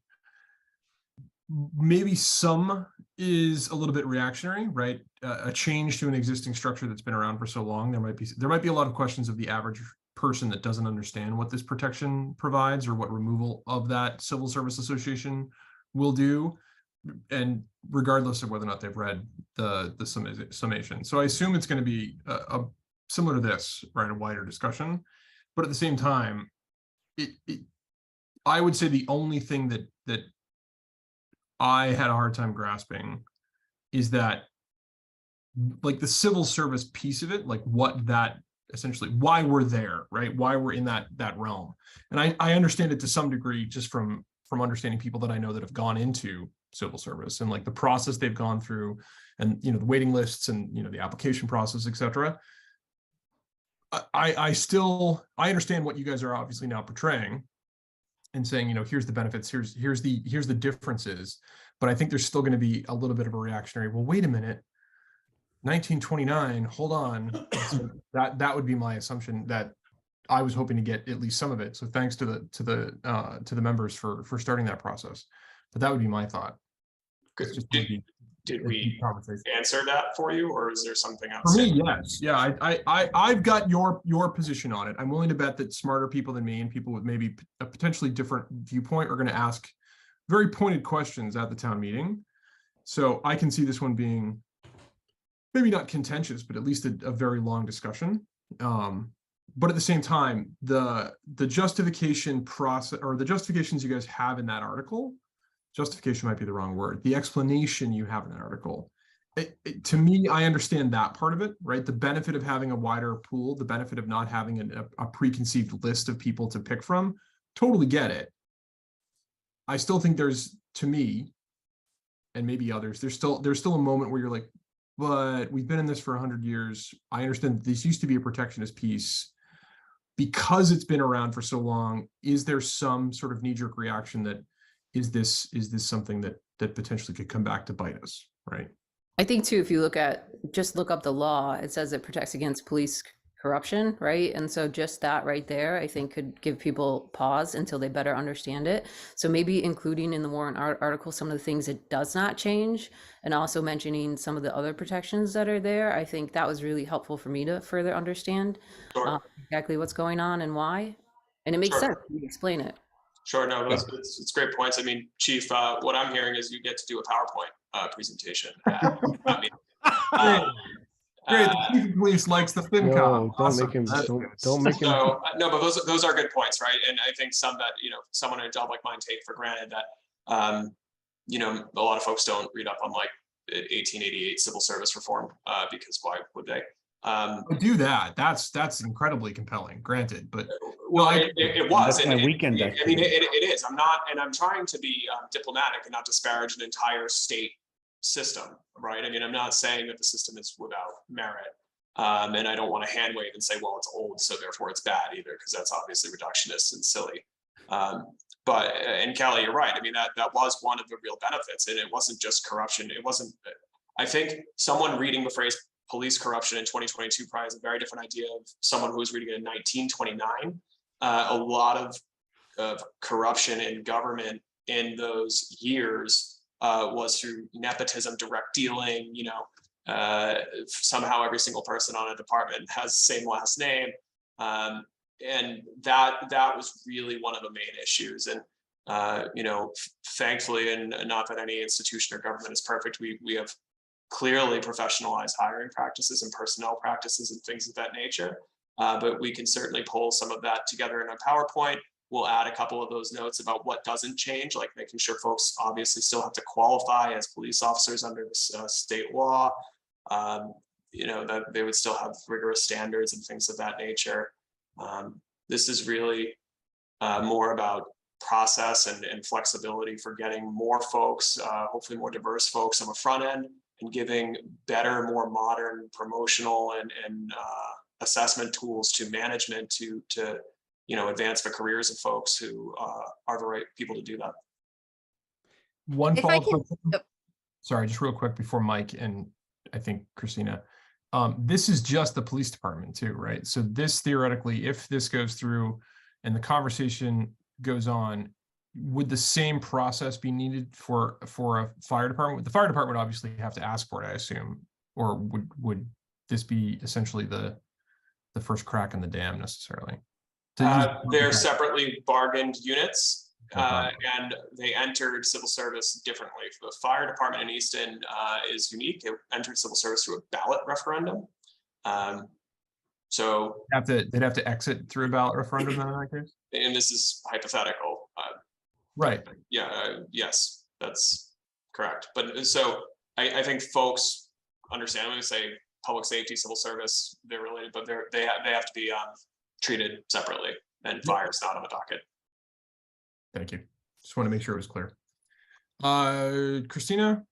maybe some is a little bit reactionary, right? A change to an existing structure that's been around for so long, there might be a lot of questions of the average person that doesn't understand what this protection provides or what removal of that civil service association will do, and regardless of whether or not they've read the summation. So I assume it's going to be similar to this, right? A wider discussion, but at the same time, I would say the only thing that I had a hard time grasping is that, like, the civil service piece of it, like what that essentially, why we're there, right? Why we're in that realm. And I understand it to some degree just from understanding people that I know that have gone into civil service and like the process they've gone through, and the waiting lists and the application process, etc. I understand what you guys are obviously now portraying and saying, here's the benefits, here's the differences, but I think there's still going to be a little bit of a reactionary, well, wait a minute, 1929, hold on. So that would be my assumption, that I was hoping to get at least some of it. So thanks to the members for starting that process. But that would be my thought. It's just Did a we deep conversation. answer that for you, or is there something else? For me, yes. Yeah, I've got your position on it. I'm willing to bet that smarter people than me and people with maybe a potentially different viewpoint are going to ask very pointed questions at the town meeting. So I can see this one being maybe not contentious, but at least a very long discussion. But at the same time, the justification process, or the justifications you guys have in that article, justification might be the wrong word, the explanation you have in that article, to me, I understand that part of it, right? The benefit of having a wider pool, the benefit of not having a preconceived list of people to pick from, totally get it. I still think there's, to me, and maybe others, there's still a moment where you're like, but we've been in this for 100 years. I understand that this used to be a protectionist piece. Because it's been around for so long, is there some sort of knee-jerk reaction that is this something that potentially could come back to bite us, right? I think too, if you look up the law, it says it protects against police corruption, right? And so just that right there, I think could give people pause until they better understand it. So maybe including in the warrant article some of the things it does not change, and also mentioning some of the other protections that are there. I think that was really helpful for me to further understand exactly what's going on and why. And it makes sense when you explain it. Sure, no, it's great points. I mean, Chief, what I'm hearing is you get to do a PowerPoint presentation. Great. The chief of police likes the FinCom. No, Awesome. don't make him. So no, but those are good points, right? And I think some that someone in a job like mine take for granted that a lot of folks don't read up on like 1888 civil service reform because why would they? Do that. That's incredibly compelling. Granted, but well, it was. That's my weekend. I mean, it is. I'm trying to be diplomatic and not disparage an entire state system, right? I mean, I'm not saying that the system is without merit, and I don't want to hand wave and say, well, it's old, so therefore it's bad either, because that's obviously reductionist and silly. But and Kelly, you're right. I mean, that was one of the real benefits, and it wasn't just corruption. It wasn't. I think someone reading the phrase police corruption in 2022 probably has a very different idea of someone who was reading it in 1929. A lot of corruption in government in those years was through nepotism, direct dealing. Somehow every single person on a department has the same last name, and that was really one of the main issues. And thankfully, and not that any institution or government is perfect, we have clearly professionalized hiring practices and personnel practices and things of that nature. But we can certainly pull some of that together in a PowerPoint. We'll add a couple of those notes about what doesn't change, like making sure folks obviously still have to qualify as police officers under this state law, that they would still have rigorous standards and things of that nature. This is really more about process and flexibility for getting more folks, hopefully more diverse folks on the front end, and giving better, more modern promotional and assessment tools to management to advance the careers of folks who are the right people to do that. One If I follow-up. can- Sorry, just real quick before Mike and I think Christina. This is just the police department too, right? So this theoretically, if this goes through and the conversation goes on, would the same process be needed for a fire department? The fire department would obviously have to ask for it, I assume, or would this be essentially the first crack in the dam necessarily? They're separately bargained units, and they entered civil service differently. The fire department in Easton is unique. It entered civil service through a ballot referendum. So, They'd have to exit through a ballot referendum then in that case? and this is hypothetical. Right. Yeah, yes, that's correct. But so I think folks understand when we say public safety, civil service, they're related, but they have to be treated separately, and fire is not on the docket. Thank you. Just want to make sure it was clear. Christina,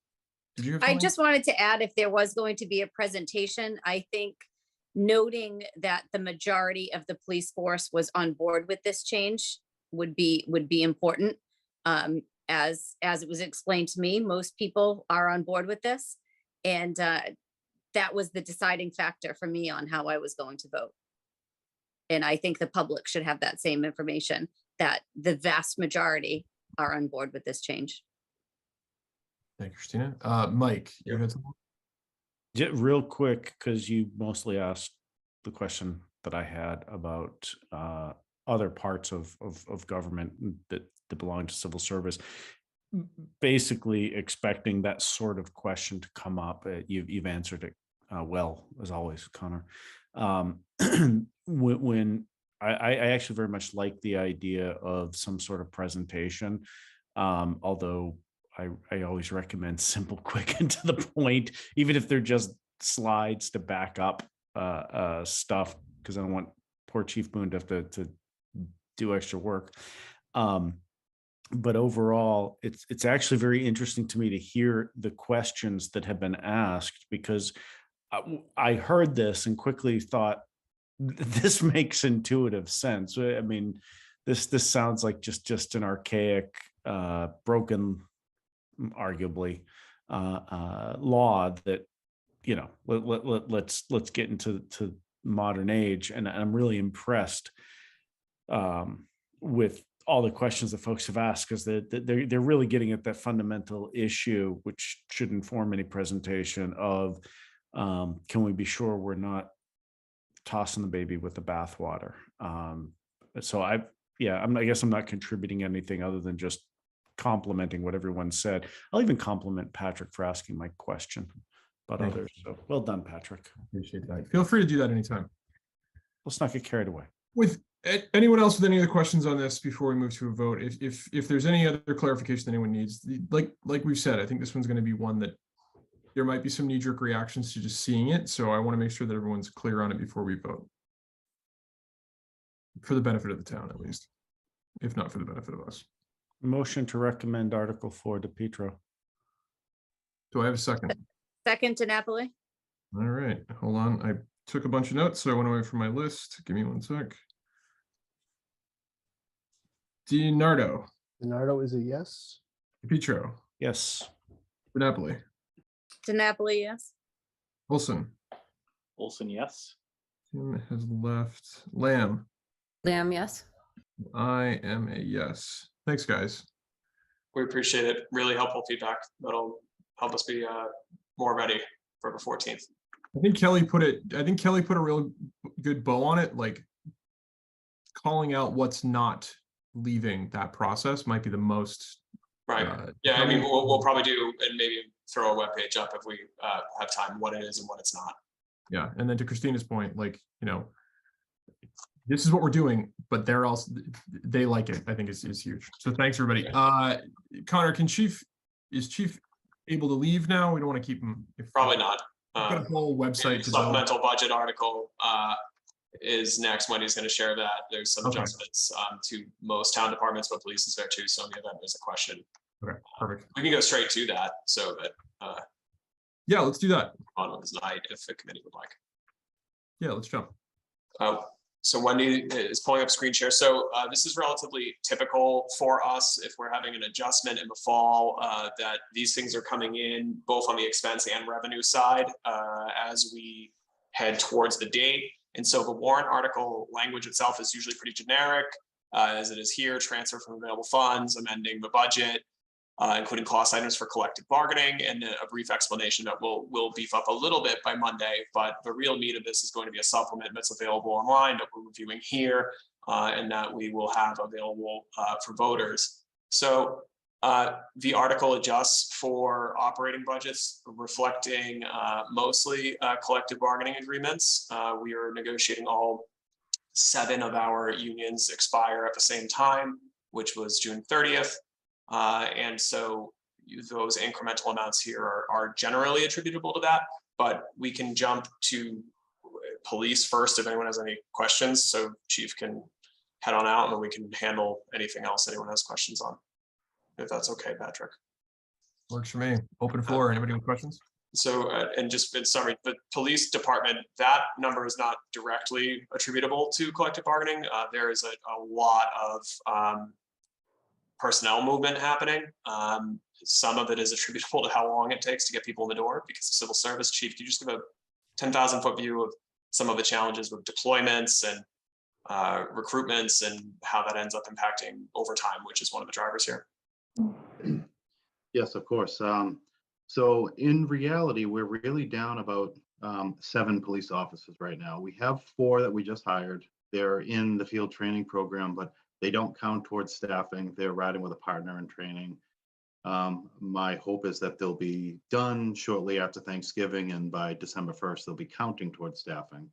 did you have I something? just wanted to add, if there was going to be a presentation, I think noting that the majority of the police force was on board with this change would be important. As it was explained to me, most people are on board with this. And that was the deciding factor for me on how I was going to vote. And I think the public should have that same information, that the vast majority are on board with this change. Thank you, Christina. Mike, you had something? Real quick, because you mostly asked the question that I had about other parts of government that belong to civil service. Basically expecting that sort of question to come up. You've answered it well, as always, Connor. When I actually very much like the idea of some sort of presentation, although I always recommend simple, quick, and to the point, even if they're just slides to back up stuff, because I don't want poor Chief Boone to have to do extra work. But overall, it's actually very interesting to me to hear the questions that have been asked, because I heard this and quickly thought, this makes intuitive sense. I mean, this sounds like just an archaic, broken, arguably, law that, you know, let's get into modern age, and I'm really impressed with all the questions that folks have asked, because they're really getting at that fundamental issue, which should inform any presentation of, can we be sure we're not tossing the baby with the bathwater? So I guess I'm not contributing anything other than just complimenting what everyone said. I'll even compliment Patrick for asking my question about Thank others. So well done, Patrick. Appreciate that. Feel free to do that anytime. Let's not get carried away. With anyone else with any other questions on this before we move to a vote, if there's any other clarification anyone needs, like we've said, I think this one's going to be one that there might be some knee-jerk reactions to just seeing it. So I want to make sure that everyone's clear on it before we vote. For the benefit of the town, at least, if not for the benefit of us. Motion to recommend Article 4 to Petro. Do I have a second? Second to Napoli. All right, hold on. I took a bunch of notes, so I went away from my list. Give me one sec. DiNardo. DiNardo is a yes. Petro. Yes. Napoli. To Napoli, yes. Olson. Olson, yes. Tim has left. Lamb. Lamb, yes. I am a yes. Thanks, guys. We appreciate it. Really helpful feedback. That'll help us be more ready for the 14th. I think Kelly put a real good bow on it. Like, calling out what's not leaving that process might be the most. Right. Yeah. I mean, we'll probably do, and maybe throw a webpage up if we have time, what it is and what it's not. Yeah. And then to Christina's point, like, you know, this is what we're doing, but they like it, I think is huge. So thanks, everybody. Connor, is Chief able to leave now? We don't want to keep him. Probably not. We've got a whole website. Supplemental budget article is next. Wendy's going to share that. There's some adjustments to most town departments, but police is there too. So in the event there's a question, okay, perfect. We can go straight to that. So that yeah, let's do that on tonight if the committee would like. Yeah, let's jump. So Wendy is pulling up screen share. So this is relatively typical for us if we're having an adjustment in the fall, that these things are coming in both on the expense and revenue side as we head towards the date. And so the warrant article language itself is usually pretty generic, as it is here: transfer from available funds, amending the budget, including cost items for collective bargaining, and a brief explanation that will beef up a little bit by Monday. But the real meat of this is going to be a supplement that's available online that we're reviewing here, and that we will have available for voters. So The article adjusts for operating budgets, reflecting mostly collective bargaining agreements. We are negotiating all 7 of our unions expire at the same time, which was June 30th. And so those incremental amounts here are generally attributable to that, but we can jump to police first if anyone has any questions. So Chief can head on out and then we can handle anything else anyone has questions on. If that's okay, Patrick. Works for me. Open floor. Anybody with questions? So, and just in summary, the police department, that number is not directly attributable to collective bargaining. There is a lot of personnel movement happening. Some of it is attributable to how long it takes to get people in the door because of civil service. Chief, could you just give a 10,000 foot view of some of the challenges with deployments and recruitments and how that ends up impacting overtime, which is one of the drivers here? Yes, of course. So in reality, we're really down about 7 police officers right now. We have 4 that we just hired. They're in the field training program, but they don't count towards staffing. They're riding with a partner in training. My hope is that they'll be done shortly after Thanksgiving, and by December 1st, they'll be counting towards staffing.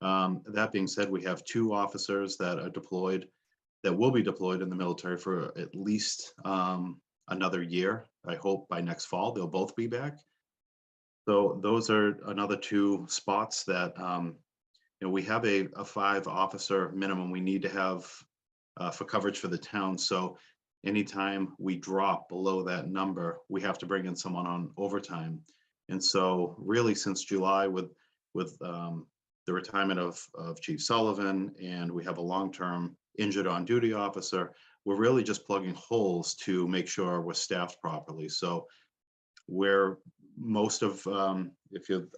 That being said, we have 2 officers that are deployed, that will be deployed in the military for at least another year. I hope by next fall, they'll both be back. So those are another 2 spots that, we have a 5 officer minimum we need to have for coverage for the town. So anytime we drop below that number, we have to bring in someone on overtime. And so really since July with the retirement of Chief Sullivan, and we have a long-term injured on duty officer, we're really just plugging holes to make sure we're staffed properly. So we're most of, I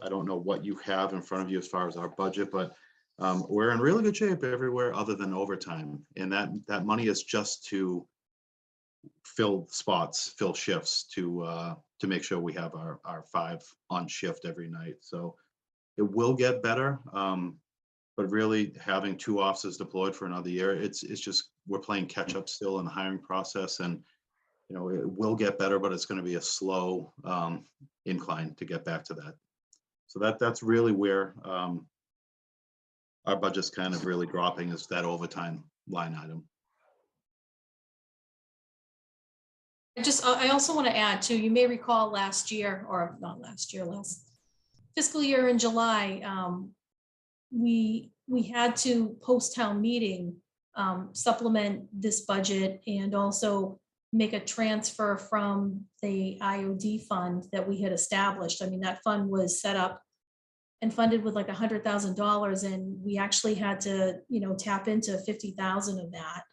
don't know what you have in front of you as far as our budget, but we're in really good shape everywhere other than overtime. And that money is just to fill spots, fill shifts to make sure we have our 5 on shift every night. So it will get better. But really having 2 officers deployed for another year, it's just, we're playing catch up still in the hiring process, and it will get better, but it's going to be a slow incline to get back to that. So that's really where our budget's kind of really dropping, is that overtime line item. I also want to add too, you may recall last year, or not last year, last fiscal year in July, we had to post-town meeting supplement this budget and also make a transfer from the IOD fund that we had established. I mean, that fund was set up and funded with like $100,000, and we actually had to, tap into 50,000 of that,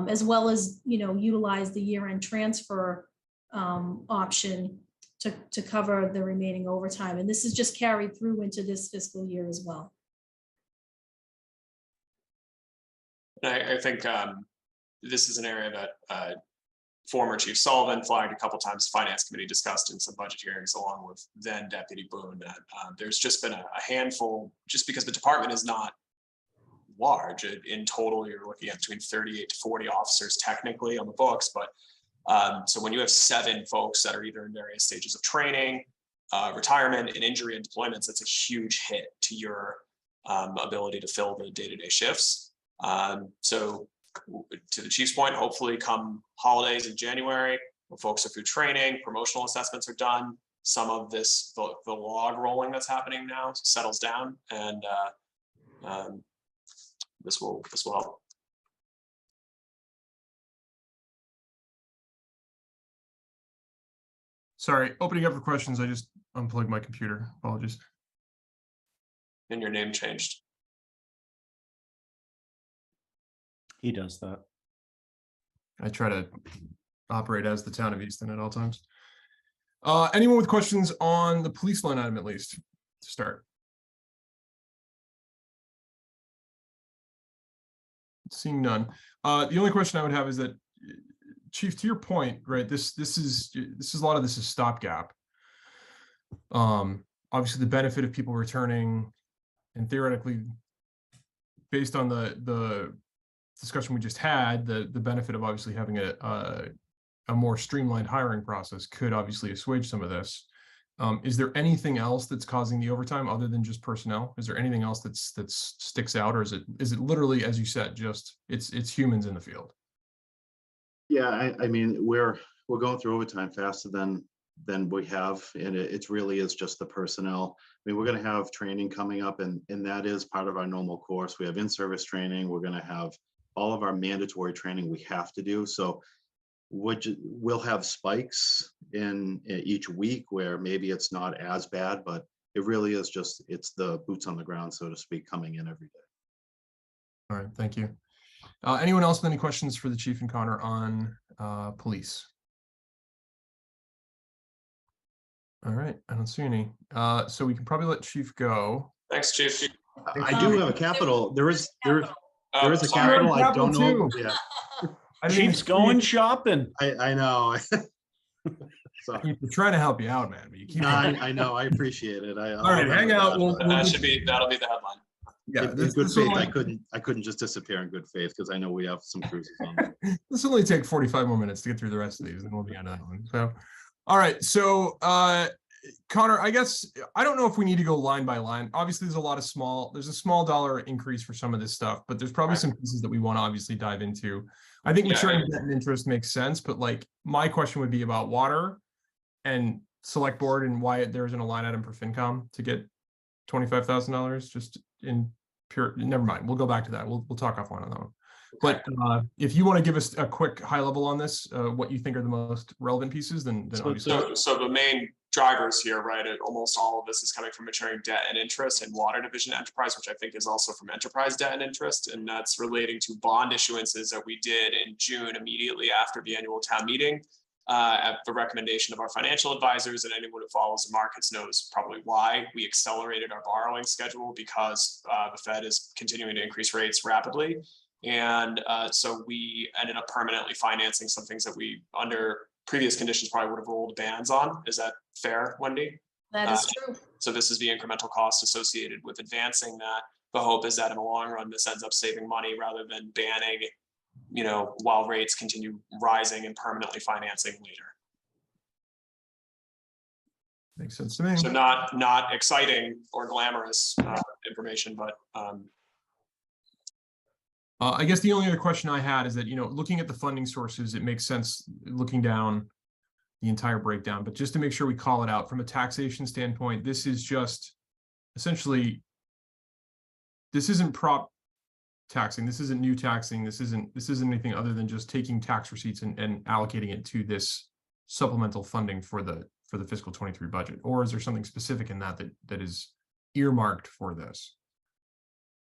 as well as, utilize the year-end transfer option to cover the remaining overtime. And this is just carried through into this fiscal year as well. I think this is an area that former Chief Sullivan flagged a couple times. Finance Committee discussed in some budget hearings, along with then Deputy Boone, that there's just been a handful, just because the department is not large. In total, you're looking at between 38 to 40 officers technically on the books, but so when you have 7 folks that are either in various stages of training, retirement, and injury and deployments, that's a huge hit to your ability to fill the day-to-day shifts. So to the Chief's point, hopefully come holidays in January, when folks are through training, promotional assessments are done, some of this, the log rolling that's happening now settles down, and this will help. Sorry, opening up for questions. I just unplugged my computer. Apologies. And your name changed. He does that. I try to operate as the town of Easton at all times. Anyone with questions on the police line item, at least to start? Seeing none. The only question I would have is that, Chief, to your point, right? This is a lot of this is stopgap. Obviously, the benefit of people returning, and theoretically, based on the discussion we just had, the benefit of obviously having a a more streamlined hiring process could obviously assuage some of this. Is there anything else that's causing the overtime other than just personnel? Is there anything else that sticks out, or is it literally, as you said, just it's humans in the field? Yeah, I mean, we're going through overtime faster than we have, and it's really is just the personnel. I mean, we're going to have training coming up, and that is part of our normal course. We have in-service training. We're going to have all of our mandatory training we have to do. So we'll have spikes in each week where maybe it's not as bad, but it really is just, it's the boots on the ground, so to speak, coming in every day. All right, thank you. Anyone else with any questions for the chief and Connor on police? All right, I don't see any. So we can probably let Chief go. Thanks, Chief. I do have a capital. There is a Sorry. capital. I don't know. Too. Yeah, I didn't even Chief's see going it. shopping. I know. So We're trying to help you out, man. But you keep. no, I know. I appreciate it. All right, hang out. We'll That'll be the headline. yeah, in this good faith, will I couldn't just disappear in good faith because I know we have some cruises on. this will only take 45 more minutes to get through the rest of these, and we'll be on that one. So, all right. So, Connor, I guess I don't know if we need to go line by line. Obviously, there's a small dollar increase for some of this stuff, but there's probably some pieces that we want to obviously dive into. I think maturing debt and interest makes sense, but like my question would be about water and select board and why there isn't a line item for FinCom to get $25,000 just in pure. Never mind. We'll go back to that. We'll talk offline on that one. But if you want to give us a quick high level on this, what you think are the most relevant pieces, then obviously. So the main drivers here, right? Almost all of this is coming from maturing debt and interest and water division enterprise, which I think is also from enterprise debt and interest. And that's relating to bond issuances that we did in June, immediately after the annual town meeting, at the recommendation of our financial advisors. And anyone who follows the markets knows probably why we accelerated our borrowing schedule, because the Fed is continuing to increase rates rapidly. And so we ended up permanently financing some things that we, under previous conditions, probably would have rolled bans on. Is that fair, Wendy? That is true. So this is the incremental cost associated with advancing that. The hope is that in the long run, this ends up saving money rather than banning, while rates continue rising and permanently financing later. Makes sense to me. So not exciting or glamorous information, but I guess the only other question I had is that, looking at the funding sources, it makes sense looking down the entire breakdown, but just to make sure we call it out from a taxation standpoint, this is just essentially, this isn't prop taxing, this isn't new taxing, this isn't anything other than just taking tax receipts and allocating it to this supplemental funding for the fiscal 23 budget, or is there something specific in that is earmarked for this?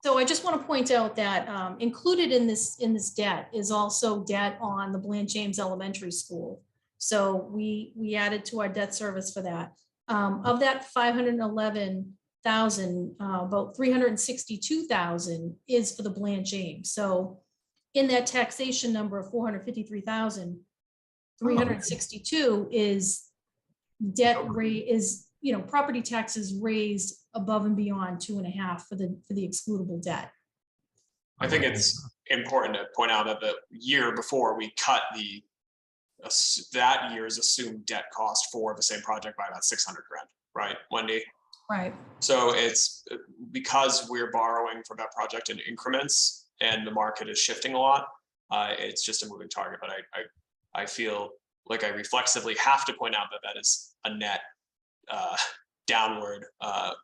So I just want to point out that included in this debt is also debt on the Bland James Elementary School. So we added to our debt service for that. Of that 511,000, about 362,000 is for the Bland James. So in that taxation number of 453,000, 362 is debt rate is, property taxes raised above and beyond 2.5 for the excludable debt. I think it's important to point out that the year before we cut that year's assumed debt cost for the same project by about 600 grand, right, Wendy? Right. So it's because we're borrowing for that project in increments and the market is shifting a lot. It's just a moving target, but I feel like I reflexively have to point out that is a net downward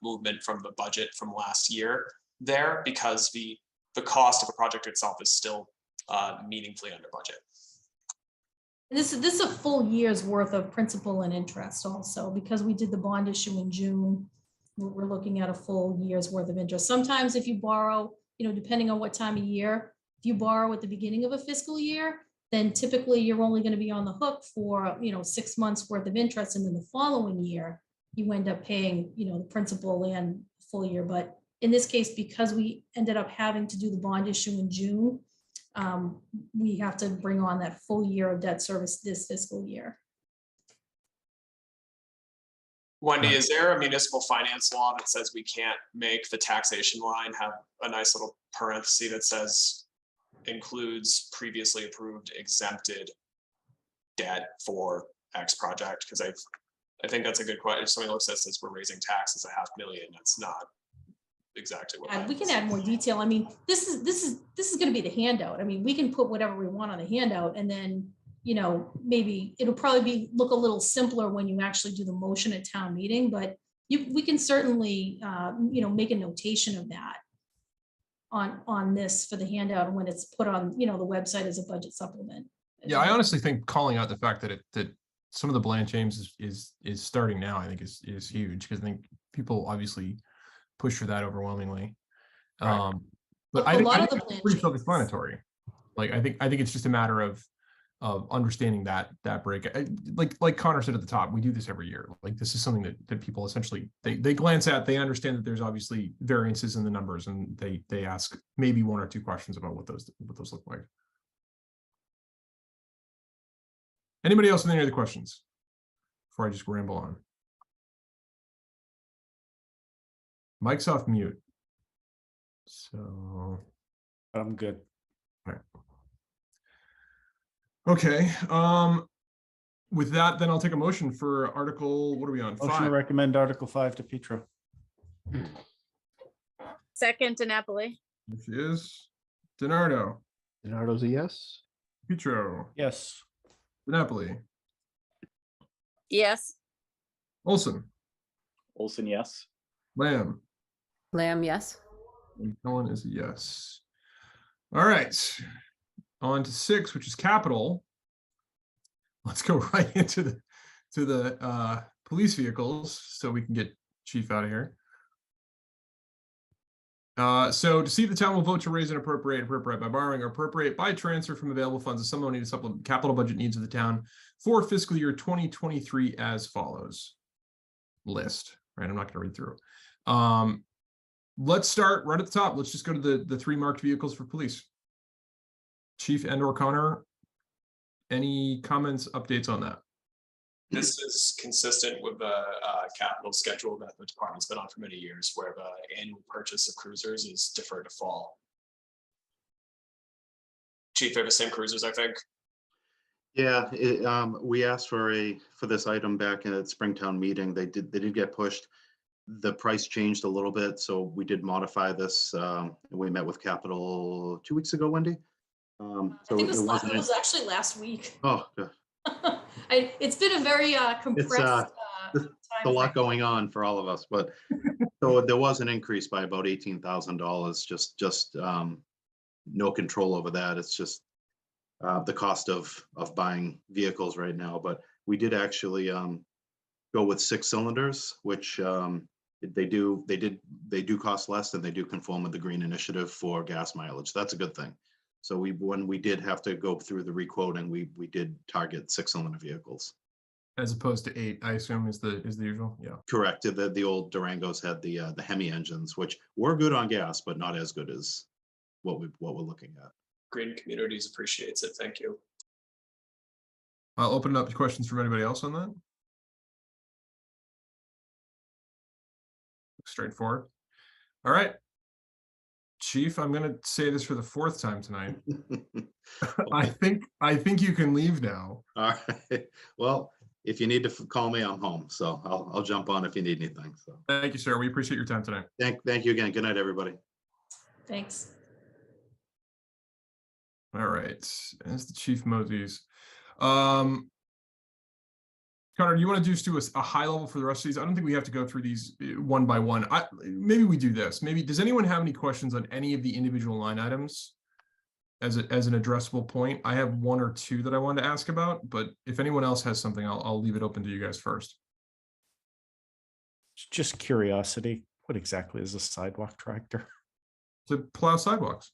movement from the budget from last year there, because the cost of the project itself is still meaningfully under budget. And this is a full year's worth of principal and interest also, because we did the bond issue in June. We're looking at a full year's worth of interest. Sometimes if you borrow, depending on what time of year, if you borrow at the beginning of a fiscal year, then typically you're only going to be on the hook for, 6 months worth of interest. And then the following year, you end up paying, the principal and full year. But in this case, because we ended up having to do the bond issue in June, we have to bring on that full year of debt service this fiscal year. Wendy, is there a municipal finance law that says we can't make the taxation line have a nice little parenthesis that says includes previously approved exempted debt for X project? Because I think that's a good question. If somebody looks at us, says we're raising taxes $500,000, that's not exactly what. And that we can is. add more detail. I mean, this is going to be the handout. I mean, we can put whatever we want on the handout, and then, you know, maybe it'll probably look a little simpler when you actually do the motion at town meeting, but we can certainly, you know, make a notation of that on this for the handout when it's put on, you know, the website as a budget supplement. Yeah, I honestly think calling out the fact that that some of the Bland James is starting now, I think is huge, because I think people obviously push for that overwhelmingly. Right. But A I think lot of the it's Bland pretty James- self-explanatory. Like I think it's just a matter of understanding that break. Like Connor said at the top, we do this every year. Like this is something that people essentially they glance at, they understand that there's obviously variances in the numbers, and they ask maybe one or two questions about what those look like. Anybody else with any other questions before I just ramble on? Mike's off mute. So I'm good. all right. Okay. With that, then I'll take a motion for Article, what are we on? Motion to 5. recommend Article 5 to Petro. Second to Napoli. There she is. DiNardo, Leonardo's a yes. Petro, Yes. DiNapoli, Yes. Olson, Olson, yes. Lamb, Lamb, yes. and Helen is a yes. All right. On to 6, which is capital. Let's go right into the police vehicles so we can get Chief out of here. So to see if the town will vote to raise and appropriate by borrowing or appropriate by transfer from available funds of some money to supplement capital budget needs of the town for fiscal year 2023 as follows. List, right? I'm not going to read through. Let's start right at the top. Let's just go to the 3 marked vehicles for police. Chief and/or Connor, any comments, updates on that? This is consistent with the capital schedule that the department's been on for many years, where the annual purchase of cruisers is deferred to fall. Chief, they're the same cruisers, I think. Yeah, we asked for this item back at Springtown meeting. They did get pushed. The price changed a little bit, so we did modify this. We met with Capital 2 weeks ago, Wendy. I think it wasn't. was actually last week. Oh, good. It's been a very compressed. There's a lot going on for all of us, but so there was an increase by about $18,000. Just no control over that. It's just the cost of buying vehicles right now. But we did actually go with 6 cylinders, which they do cost less, and they do conform with the Green Initiative for gas mileage. That's a good thing. So when we did have to go through the requoting, we did target 6-cylinder vehicles. As opposed to 8, I assume is the usual. Yeah. Correct. The old Durangos had the Hemi engines, which were good on gas, but not as good as what we're looking at. Green Communities appreciates it. Thank you. I'll open it up to questions from anybody else on that. Straightforward. All right. Chief, I'm going to say this for the 4th time tonight. I think you can leave now. All right. Well, if you need to call me, I'm home. So I'll jump on if you need anything. So Thank you, sir. We appreciate your time tonight. thank you again. Good night, everybody. Thanks. All right. As the chief Moses. Connor, do you want to just do a high level for the rest of these? I don't think we have to go through these one by one. Maybe we do this. Maybe, does anyone have any questions on any of the individual line items as an addressable point? I have 1 or 2 that I wanted to ask about, but if anyone else has something, I'll leave it open to you guys first. Just curiosity. What exactly is a sidewalk tractor? To plow sidewalks.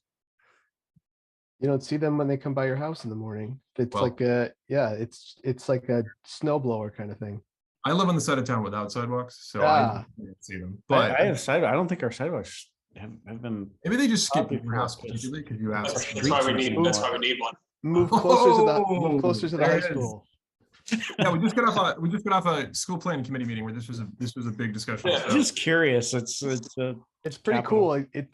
You don't see them when they come by your house in the morning. It's Well- like it's like a snow blower kind of thing. I live on the side of town without sidewalks, so Ah. I didn't see them. But But I have sidewalk. I don't think our sidewalks have been. maybe they just skip Probably your house for us. particularly because you asked. That's why we need. That's why we need one. Move closer to the Oh, high there it is. school. Yeah, we just got off a school planning committee meeting where this was a big discussion. Yeah. so. Just curious. It's It's pretty Capital. cool. It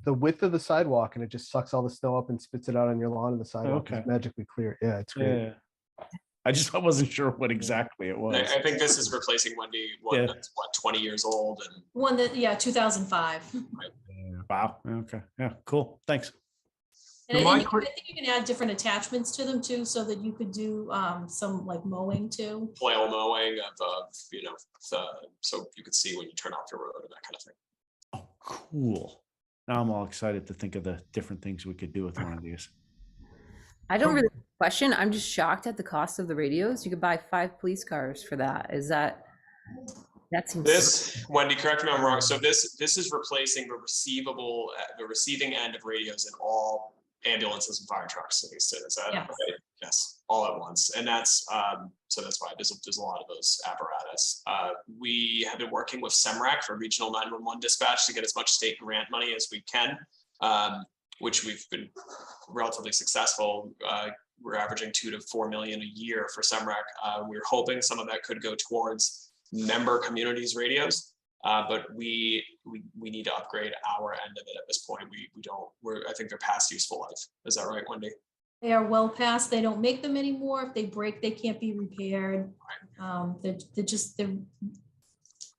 the width of the sidewalk, and it just sucks all the snow up and spits it out on your lawn, and the sidewalk Okay. is magically clear. Yeah, it's great. yeah. I wasn't sure what exactly it was. I think this is replacing Wendy, one Yeah. that's 20 years old, and One that, yeah, 2005. Wow. Okay. Yeah. Cool. Thanks. And So my I think you can add different attachments to them too, so that you could do some like mowing too. flail mowing of so you could see when you turn off your road and that kind of thing. Oh, cool. Now I'm all excited to think of the different things we could do with one of these. I don't really question. I'm just shocked at the cost of the radios. You could buy 5 police cars for that. That seems This, Wendy, correct me if I'm wrong. So this is replacing the receiving end of radios in all ambulances and fire trucks. Is that Yes. right? Yes, all at once. And that's so that's why there's a lot of those apparatus. We have been working with SEMRAC for regional 911 dispatch to get as much state grant money as we can, which we've been relatively successful. We're averaging $2 to $4 million a year for SEMRAC. We're hoping some of that could go towards member communities radios, but we need to upgrade our end of it at this point. I think they're past useful life. Is that right, Wendy? They are well past, they don't make them anymore. If they break, they can't be repaired.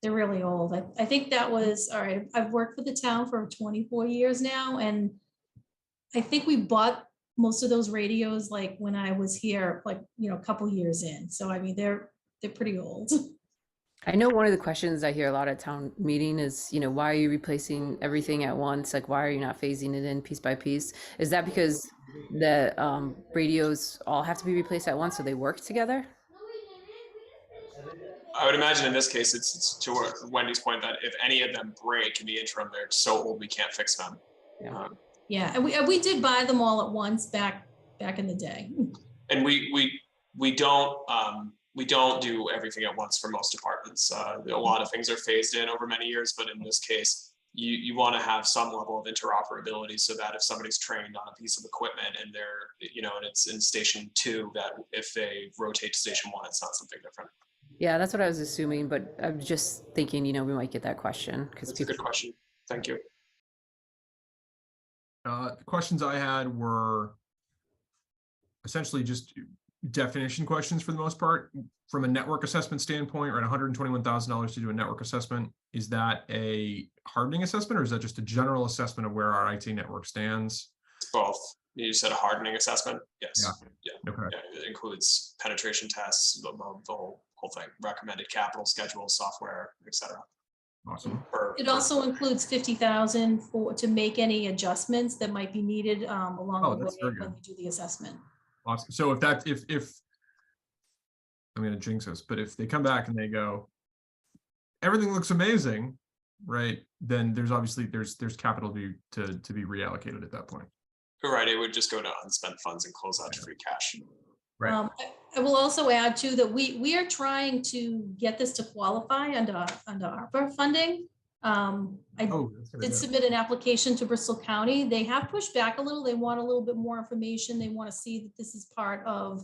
They're really old. I think that was, all right, I've worked for the town for 24 years now, and I think we bought most of those radios like when I was here, like, a couple years in. So I mean, they're pretty old. I know one of the questions I hear a lot at town meeting is, why are you replacing everything at once? Like, why are you not phasing it in piece by piece? Is that because the radios all have to be replaced at once so they work together? I would imagine in this case, it's to Wendy's point that if any of them break in the interim, they're so old we can't fix them. Yeah. Yeah, and we did buy them all at once back in the day. And we don't do everything at once for most departments. A lot of things are phased in over many years, but in this case, you want to have some level of interoperability so that if somebody's trained on a piece of equipment and they're, and it's in station 2, that if they rotate to station 1, it's not something different. Yeah, that's what I was assuming, but I'm just thinking, we might get that question because That's a good question. Thank you. The questions I had were essentially just definition questions for the most part. From a network assessment standpoint, right, $121,000 to do a network assessment. Is that a hardening assessment, or is that just a general assessment of where our IT network stands? It's both. You said a hardening assessment? Yes. Yeah. Okay. Yeah, it includes penetration tests, the whole thing, recommended capital schedules, software, etc. Awesome. It also includes 50,000 to make any adjustments that might be needed along the way when we do the assessment. Awesome. So if I'm going to jinx us, but if they come back and they go, everything looks amazing, right? Then there's obviously there's capital to be reallocated at that point. Right. It would just go to unspent funds and close out to free cash. Right. I will also add too that we are trying to get this to qualify under ARPA funding. I did submit an application to Bristol County. They have pushed back a little. They want a little bit more information. They want to see that this is part of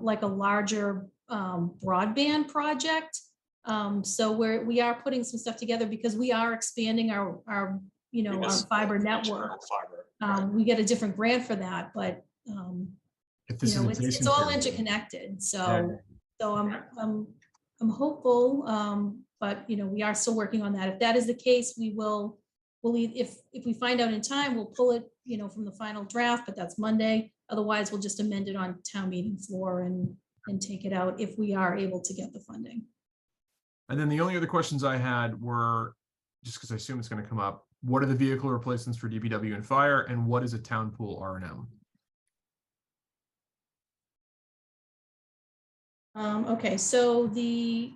like a larger broadband project. So we are putting some stuff together because we are expanding our our fiber network. We get a different grant for that, but it's all interconnected. So I'm hopeful, but we are still working on that. If that is the case, we'll if we find out in time, we'll pull it from the final draft, but that's Monday. Otherwise, we'll just amend it on town meeting floor and take it out if we are able to get the funding. And then the only other questions I had were, just because I assume it's going to come up, what are the vehicle replacements for DPW and fire, and what is a town pool R&M? Okay, so the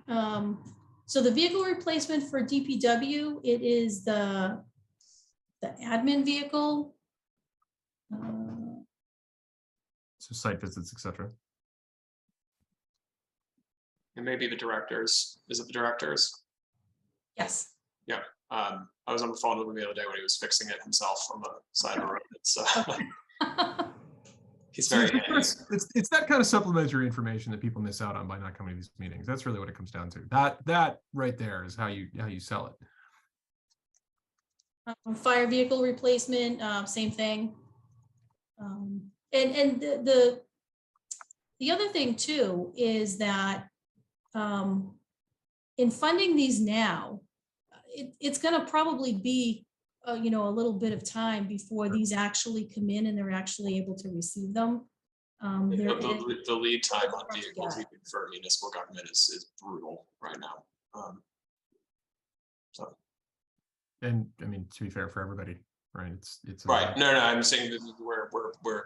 vehicle replacement for DPW, it is the admin vehicle. So site visits, etc. And maybe the directors. Is it the directors? Yes. Yeah. I was on the phone with him the other day when he was fixing it himself on the side of the road. It's he's very it's that kind of supplementary information that people miss out on by not coming to these meetings. That's really what it comes down to. That right there is how you sell it. Fire vehicle replacement, same thing. And the the other thing too is that in funding these now, it's going to probably be you know, a little bit of time before these actually come in and they're actually able to receive them. The lead time on hard to vehicles get. even for municipal government is brutal right now. So. And I mean, to be fair for everybody, right? It's Right. No, I'm saying that we're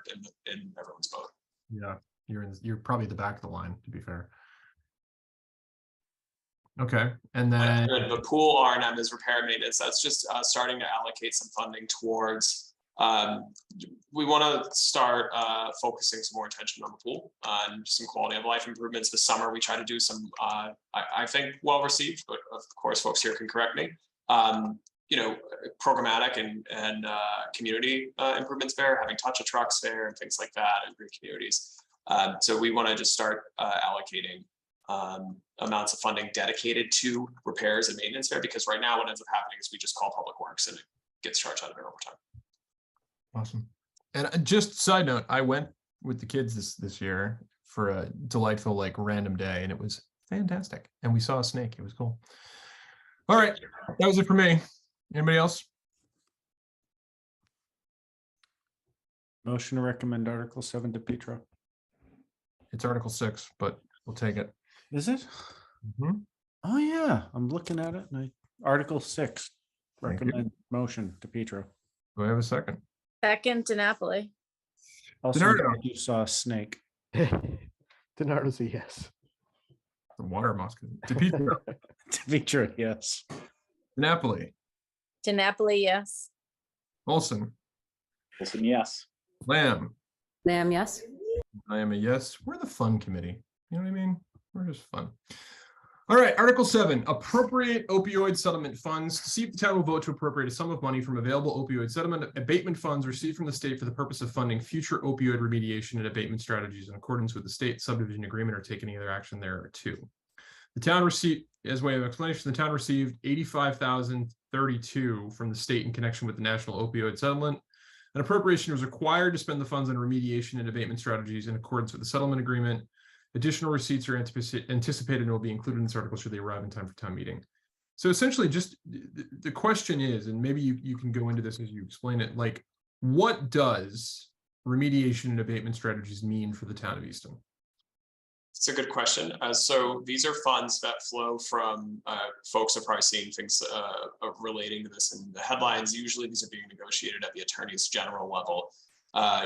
in everyone's boat. Yeah, you're probably at the back of the line, to be fair. Okay, and then The pool R&M is repair and maintenance. That's just starting to allocate some funding towards. We want to start focusing some more attention on the pool and some quality of life improvements. This summer, we try to do some, I think, well received, but of course, folks here can correct me. You know, programmatic and community improvements fair, having touch a trucks fair and things like that in green communities. So we want to just start allocating amounts of funding dedicated to repairs and maintenance fair, because right now what ends up happening is we just call public works and it gets charged out of their overtime. awesome. And just side note, I went with the kids this year for a delightful like random day, and it was fantastic. And we saw a snake. It was cool. All right, that was it for me. Anybody else? Motion to recommend Article 7 to Petro. It's Article 6, but we'll take it. Is it? Mhm. Oh yeah, I'm looking at it. And Article 6, Thank you. recommend motion to Petro. Do I have a second? Second to Napoli. Also, DiNardo. you saw a snake. DiNardo's a yes. The water mosquito. DePietro. To Petro, yes. Napoli. To Napoli, yes. Olson. Olson, yes. Lamb. Lamb, yes. I am a yes. We're the fun committee. You know what I mean? We're just fun. All right, Article 7, appropriate opioid settlement funds. To see if the town will vote to appropriate a sum of money from available opioid settlement abatement funds received from the state for the purpose of funding future opioid remediation and abatement strategies in accordance with the state subdivision agreement, or take any other action thereto. The town received, as way of explanation, the town received $85,032 from the state in connection with the national opioid settlement. An appropriation was required to spend the funds on remediation and abatement strategies in accordance with the settlement agreement. Additional receipts are anticipated and will be included in this article should they arrive in time for town meeting. So essentially, just the question is, and maybe you can go into this as you explain it, like, what does remediation and abatement strategies mean for the town of Easton? It's a good question. So these are funds that flow from folks are probably seeing things relating to this in the headlines. Usually these are being negotiated at the attorney's general level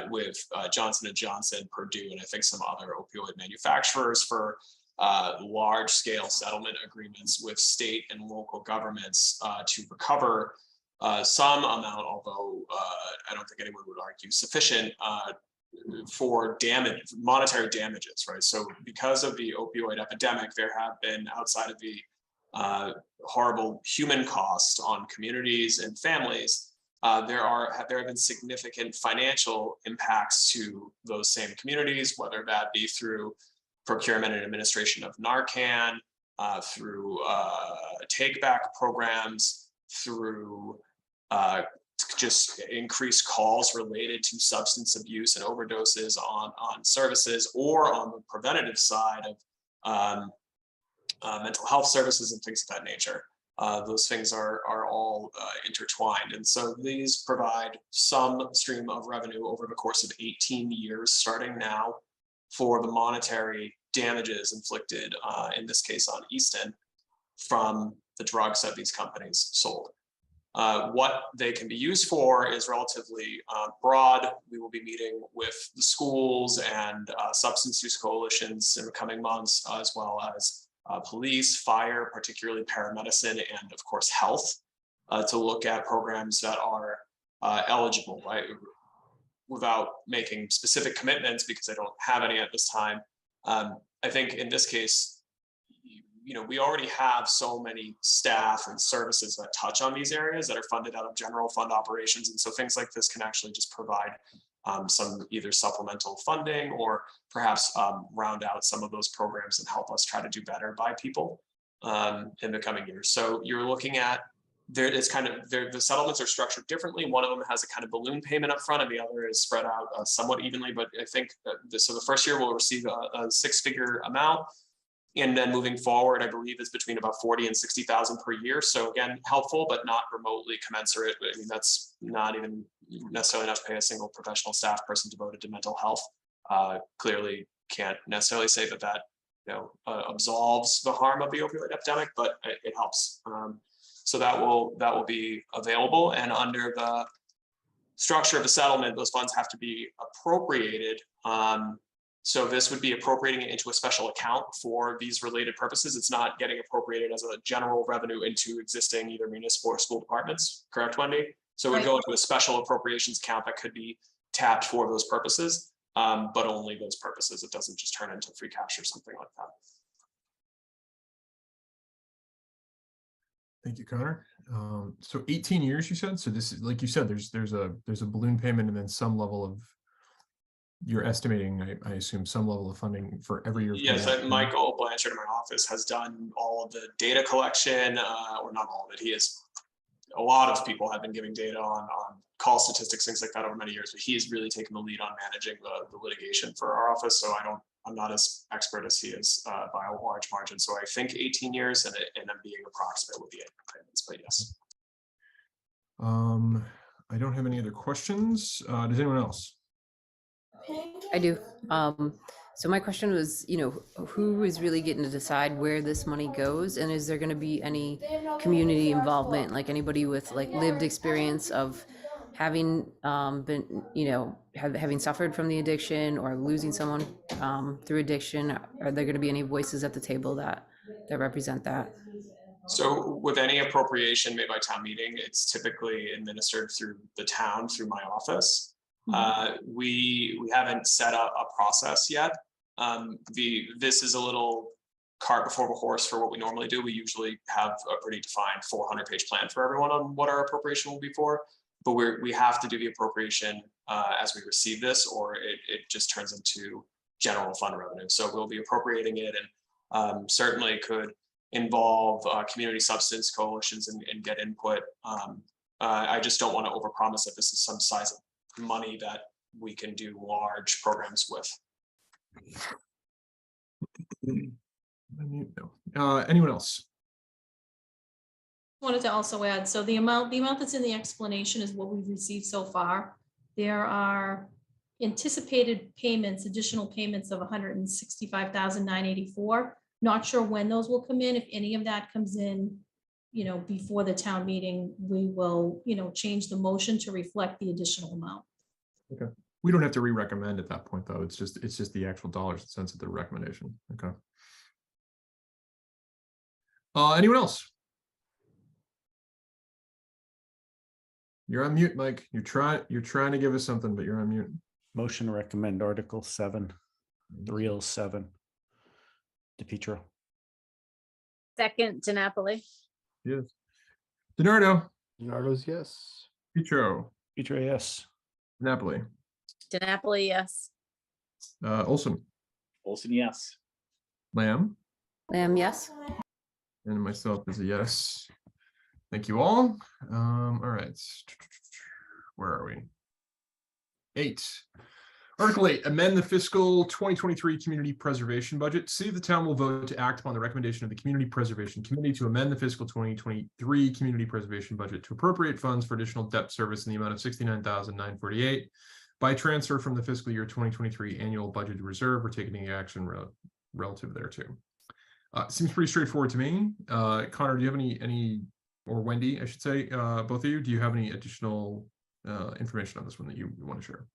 with Johnson & Johnson, Purdue, and I think some other opioid manufacturers for large scale settlement agreements with state and local governments to recover some amount, although I don't think anyone would argue sufficient for monetary damages, right? So because of the opioid epidemic, there have been, outside of the horrible human cost on communities and families, there have been significant financial impacts to those same communities, whether that be through procurement and administration of Narcan, through take-back programs, through just increased calls related to substance abuse and overdoses on services, or on the preventative side of mental health services and things of that nature. Those things are all intertwined. And so these provide some stream of revenue over the course of 18 years, starting now, for the monetary damages inflicted, in this case on Easton, from the drugs that these companies sold. What they can be used for is relatively broad. We will be meeting with the schools and substance use coalitions in the coming months, as well as police, fire, particularly paramedicine, and of course health, to look at programs that are eligible, right? Without making specific commitments, because I don't have any at this time. I think in this case, we already have so many staff and services that touch on these areas that are funded out of general fund operations. And so things like this can actually just provide some either supplemental funding, or perhaps round out some of those programs and help us try to do better by people in the coming years. So you're looking at there is kind of the settlements are structured differently. One of them has a kind of balloon payment up front, and the other is spread out somewhat evenly. But I think so the first year we'll receive a six-figure amount, and then moving forward, I believe it's between about 40 and 60,000 per year. So again, helpful, but not remotely commensurate. I mean, that's not even necessarily enough to pay a single professional staff person devoted to mental health. Clearly, can't necessarily say that absolves the harm of the opioid epidemic, but it helps. So that will be available, and under the structure of the settlement, those funds have to be appropriated. So this would be appropriating it into a special account for these related purposes. It's not getting appropriated as a general revenue into existing either municipal or school departments, correct, Wendy? So it would go into a special appropriations account that could be tapped for those purposes, but only those purposes. It doesn't just turn into free cash or something like that. Thank you, Connor. So 18 years, you said. So this is, like you said, there's a balloon payment, and then some level of, you're estimating, I assume, some level of funding for every year. Yes, Michael Blanchard in my office has done all of the data collection, or not all of it. He has, a lot of people have been giving data on call statistics, things like that over many years, but he's really taken the lead on managing the litigation for our office. So I'm not as expert as he is by a large margin. So I think 18 years, and I'm being approximate with the annual payments, but yes. I don't have any other questions. Does anyone else? I do. So my question was, who is really getting to decide where this money goes, and is there going to be any community involvement, like anybody with like lived experience of having been, having suffered from the addiction or losing someone through addiction? Are there going to be any voices at the table that represent that? So with any appropriation made by town meeting, it's typically administered through the town, through my office. We haven't set up a process yet. This is a little cart before the horse for what we normally do. We usually have a pretty defined 400-page plan for everyone on what our appropriation will be for, but we have to do the appropriation as we receive this, or it just turns into general fund revenue. So we'll be appropriating it, and certainly could involve community substance coalitions and get input. I just don't want to overpromise that this is some size of money that we can do large programs with. Anyone else? Wanted to also add, so the amount that's in the explanation is what we've received so far. There are anticipated payments, additional payments of $165,984. Not sure when those will come in. If any of that comes in, before the town meeting, we will, change the motion to reflect the additional amount. Okay. We don't have to re-recommend at that point, though. It's just the actual dollars and cents of the recommendation. Okay. Anyone else? You're on mute, Mike. You're trying to give us something, but you're on mute. Motion to recommend Article 7, 307. DePietro. Second, DiNapoli. Yes. DiNardo. DiNardo's yes. Petro. Petro, yes. Napoli. DiNapoli, yes. Olson. Olson, yes. Lamb. Lamb, yes. And myself is a yes. Thank you all. All right. Where are we? 8. Article 8, amend the fiscal 2023 community preservation budget. See if the town will vote to act upon the recommendation of the Community Preservation Committee to amend the fiscal 2023 community preservation budget to appropriate funds for additional debt service in the amount of $69,948 by transfer from the fiscal year 2023 annual budget reserve or taking any action relative thereto. Seems pretty straightforward to me. Connor, do you have any, or Wendy, I should say, both of you, do you have any additional information on this one that you want to share?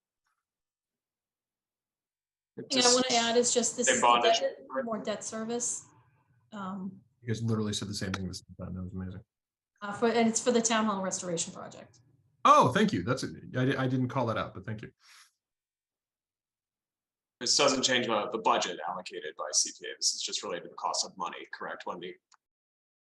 Yeah, I want to add is just this is more debt service. You guys literally said the same thing this time. That was amazing. And it's for the town hall restoration project. Oh, thank you. That's it. I didn't call that out, but thank you. This doesn't change the budget allocated by CPA. This is just related to the cost of money, correct, Wendy?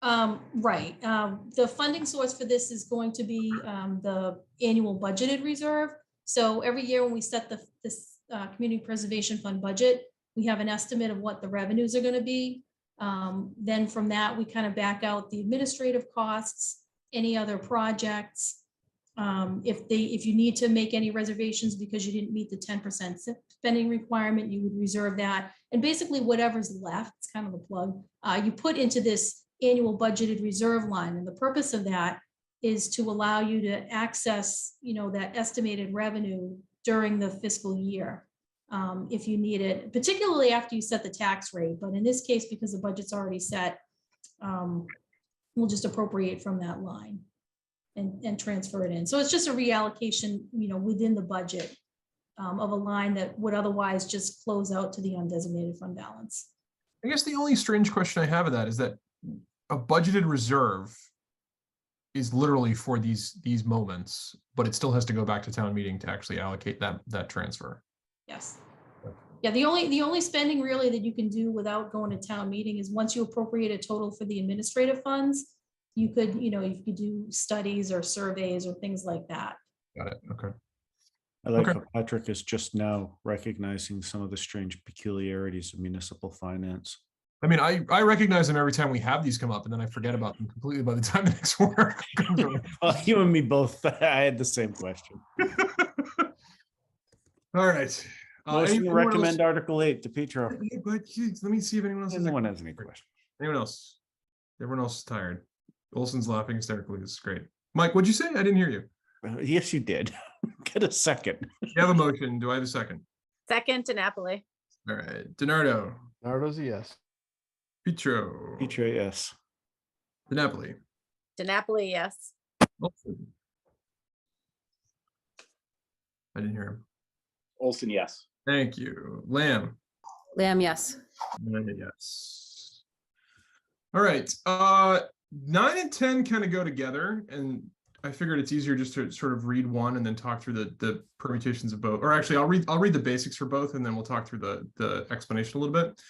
Right. The funding source for this is going to be the annual budgeted reserve. So every year when we set this Community Preservation Fund budget, we have an estimate of what the revenues are going to be. Then from that, we kind of back out the administrative costs any other projects. If you need to make any reservations because you didn't meet the 10% spending requirement, you would reserve that. And basically whatever's left, it's kind of a plug, you put into this annual budgeted reserve line. And the purpose of that is to allow you to access, that estimated revenue during the fiscal year. If you need it, particularly after you set the tax rate. But in this case, because the budget's already set, we'll just appropriate from that line and transfer it in. So it's just a reallocation, within the budget of a line that would otherwise just close out to the undesignated fund balance. I guess the only strange question I have of that is that a budgeted reserve is literally for these moments, but it still has to go back to town meeting to actually allocate that transfer. Yes. Yeah, the only spending really that you can do without going to town meeting is once you appropriate a total for the administrative funds, you could do studies or surveys or things like that. Got it. Okay. I like Okay. how Patrick is just now recognizing some of the strange peculiarities of municipal finance. I mean, I recognize them every time we have these come up, and then I forget about them completely by the time the next one comes around. Well, you and me both. I had the same question. All right. Motion to anyone else? recommend Article 8 to Petro. But geez, let me see if anyone else has Anyone has any questions? Anyone else? Everyone else is tired. Olson's laughing hysterically. This is great. Mike, what'd you say? I didn't hear you. Yes, you did. Get a second. You have a motion. Do I have a second? Second to Napoli. All right. DiNardo, Nardo's a yes. Petro, Petro, yes. DiNapoli. To Napoli, yes. Olson. I didn't hear him. Olson, yes. Thank you. Lamb. Lamb, yes. Yes. All right. 9 and 10 kind of go together, and I figured it's easier just to sort of read one and then talk through the permutations of both. Or actually, I'll read the basics for both, and then we'll talk through the explanation a little bit.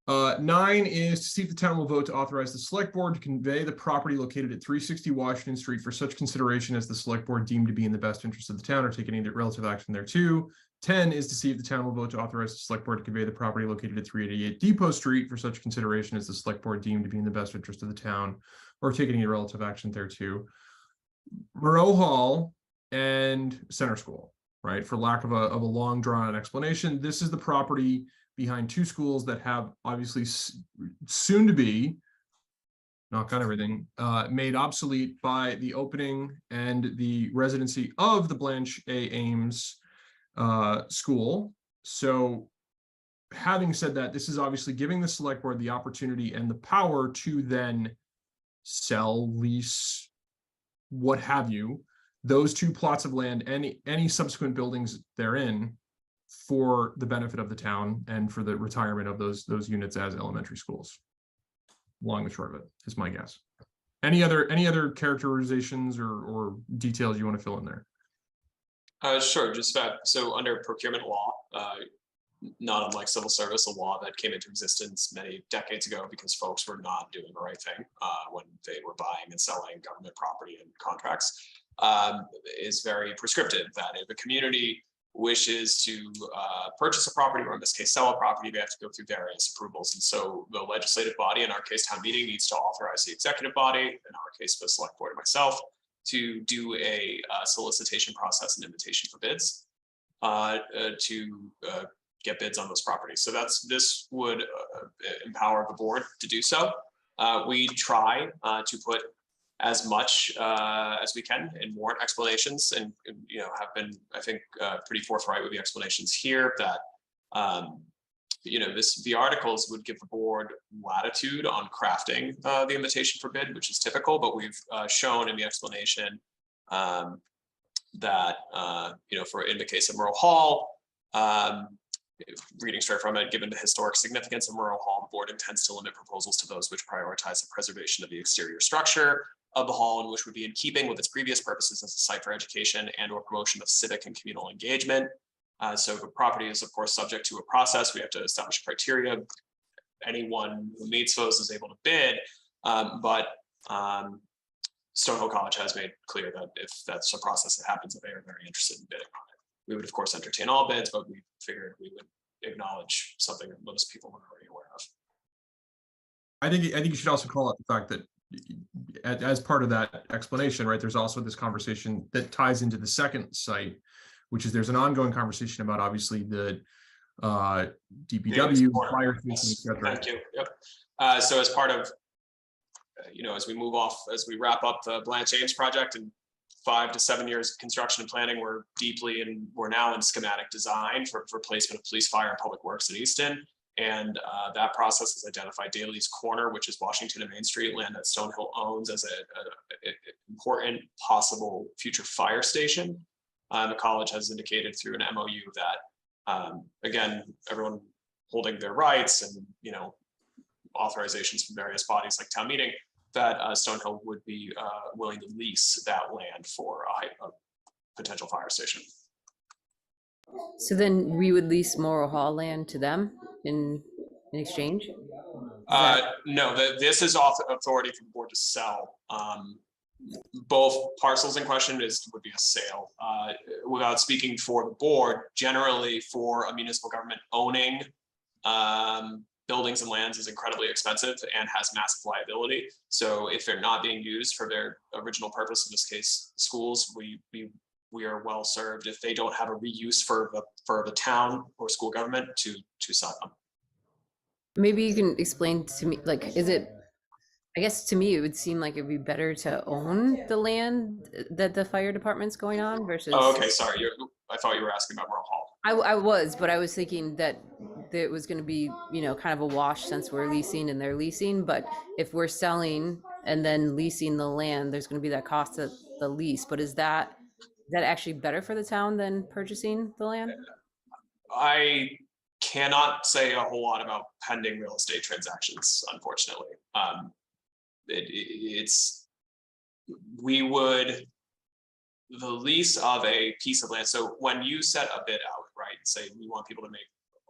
9 is to see if the town will vote to authorize the select board to convey the property located at 360 Washington Street for such consideration as the select board deemed to be in the best interest of the town or take any relative action thereto. 10 is to see if the town will vote to authorize the select board to convey the property located at 388 Depot Street for such consideration as the select board deemed to be in the best interest of the town or take any relative action thereto. Moreau Hall and Center School, right? For lack of a long drawn out explanation, this is the property behind two schools that have obviously soon to be, knock on everything, made obsolete by the opening and the residency of the Blanche A. Ames school. So having said that, this is obviously giving the select board the opportunity and the power to then sell, lease, what have you, those two plots of land, any subsequent buildings therein for the benefit of the town and for the retirement of those units as elementary schools. Long and short of it is my guess. Any other characterizations or details you want to fill in there? Sure, just that. So under procurement law, not unlike civil service, a law that came into existence many decades ago because folks were not doing the right thing when they were buying and selling government property and contracts, is very prescriptive that if a community wishes to purchase a property, or in this case, sell a property, they have to go through various approvals. And so the legislative body, in our case, town meeting, needs to authorize the executive body, in our case, the select board and myself, to do a solicitation process and invitation for bids to get bids on those properties. So this would empower the board to do so. We try to put as much as we can in warrant explanations, and have been, I think, pretty forthright with the explanations here that the articles would give the board latitude on crafting the invitation for bid, which is typical, but we've shown in the explanation that in the case of Moreau Hall, reading straight from it, given the historic significance of Moreau Hall, the board intends to limit proposals to those which prioritize the preservation of the exterior structure of the hall, and which would be in keeping with its previous purposes as a site for education and or promotion of civic and communal engagement. So the property is, of course, subject to a process. We have to establish criteria. Anyone who meets those is able to bid, but Stonehill College has made clear that if that's a process that happens, that they are very interested in bidding on it. We would, of course, entertain all bids, but we figured we would acknowledge something that most people were already aware of. I think you should also call out the fact that as part of that explanation, right, there's also this conversation that ties into the second site, which is there's an ongoing conversation about obviously the DPW, fire station, et cetera. Thank you. Yep. So as part of, as we move off, as we wrap up the Blanche Ames project and 5 to 7 years of construction and planning, we're now in schematic design for placement of police, fire, and public works in Easton. And that process has identified Daly's Corner, which is Washington and Main Street, land that Stonehill owns, as an important possible future fire station. The college has indicated through an MOU that, again, everyone holding their rights and, authorizations from various bodies like town meeting, that Stonehill would be willing to lease that land for a potential fire station. So then we would lease Morrow Hall land to them in exchange? No, this is off authority for the board to sell. Both parcels in question would be a sale. Without speaking for the board, generally for a municipal government owning buildings and lands is incredibly expensive and has massive liability. So if they're not being used for their original purpose, in this case, schools, we are well served if they don't have a reuse for the town or school government to sell them. Maybe you can explain to me, like, I guess to me, it would seem like it'd be better to own the land that the fire department's going on versus. Oh, okay, sorry. I thought you were asking about Morrow Hall. I was, but I was thinking that it was going to be, kind of a wash since we're leasing and they're leasing. But if we're selling and then leasing the land, there's going to be that cost of the lease. But is that actually better for the town than purchasing the land? I cannot say a whole lot about pending real estate transactions, unfortunately. The lease of a piece of land. So when you set a bid out, right, and say we want people to make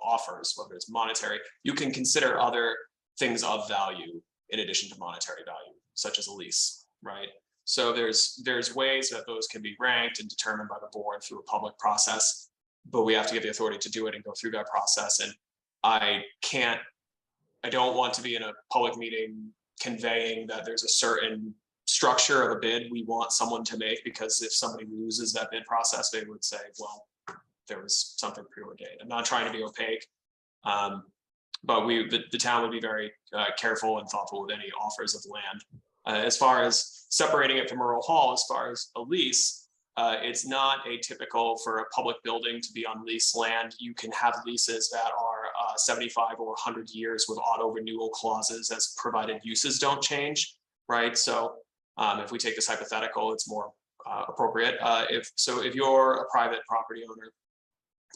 offers, whether it's monetary, you can consider other things of value in addition to monetary value, such as a lease, right? So there's ways that those can be ranked and determined by the board through a public process, but we have to get the authority to do it and go through that process. And I don't want to be in a public meeting conveying that there's a certain structure of a bid we want someone to make, because if somebody loses that bid process, they would say, well, there was something preordained. I'm not trying to be opaque, but the town would be very careful and thoughtful with any offers of land. As far as separating it from Morrow Hall, as far as a lease, it's not atypical for a public building to be on lease land. You can have leases that are 75 or 100 years with auto renewal clauses, as provided uses don't change, right? So if we take this hypothetical, it's more appropriate. If you're a private property owner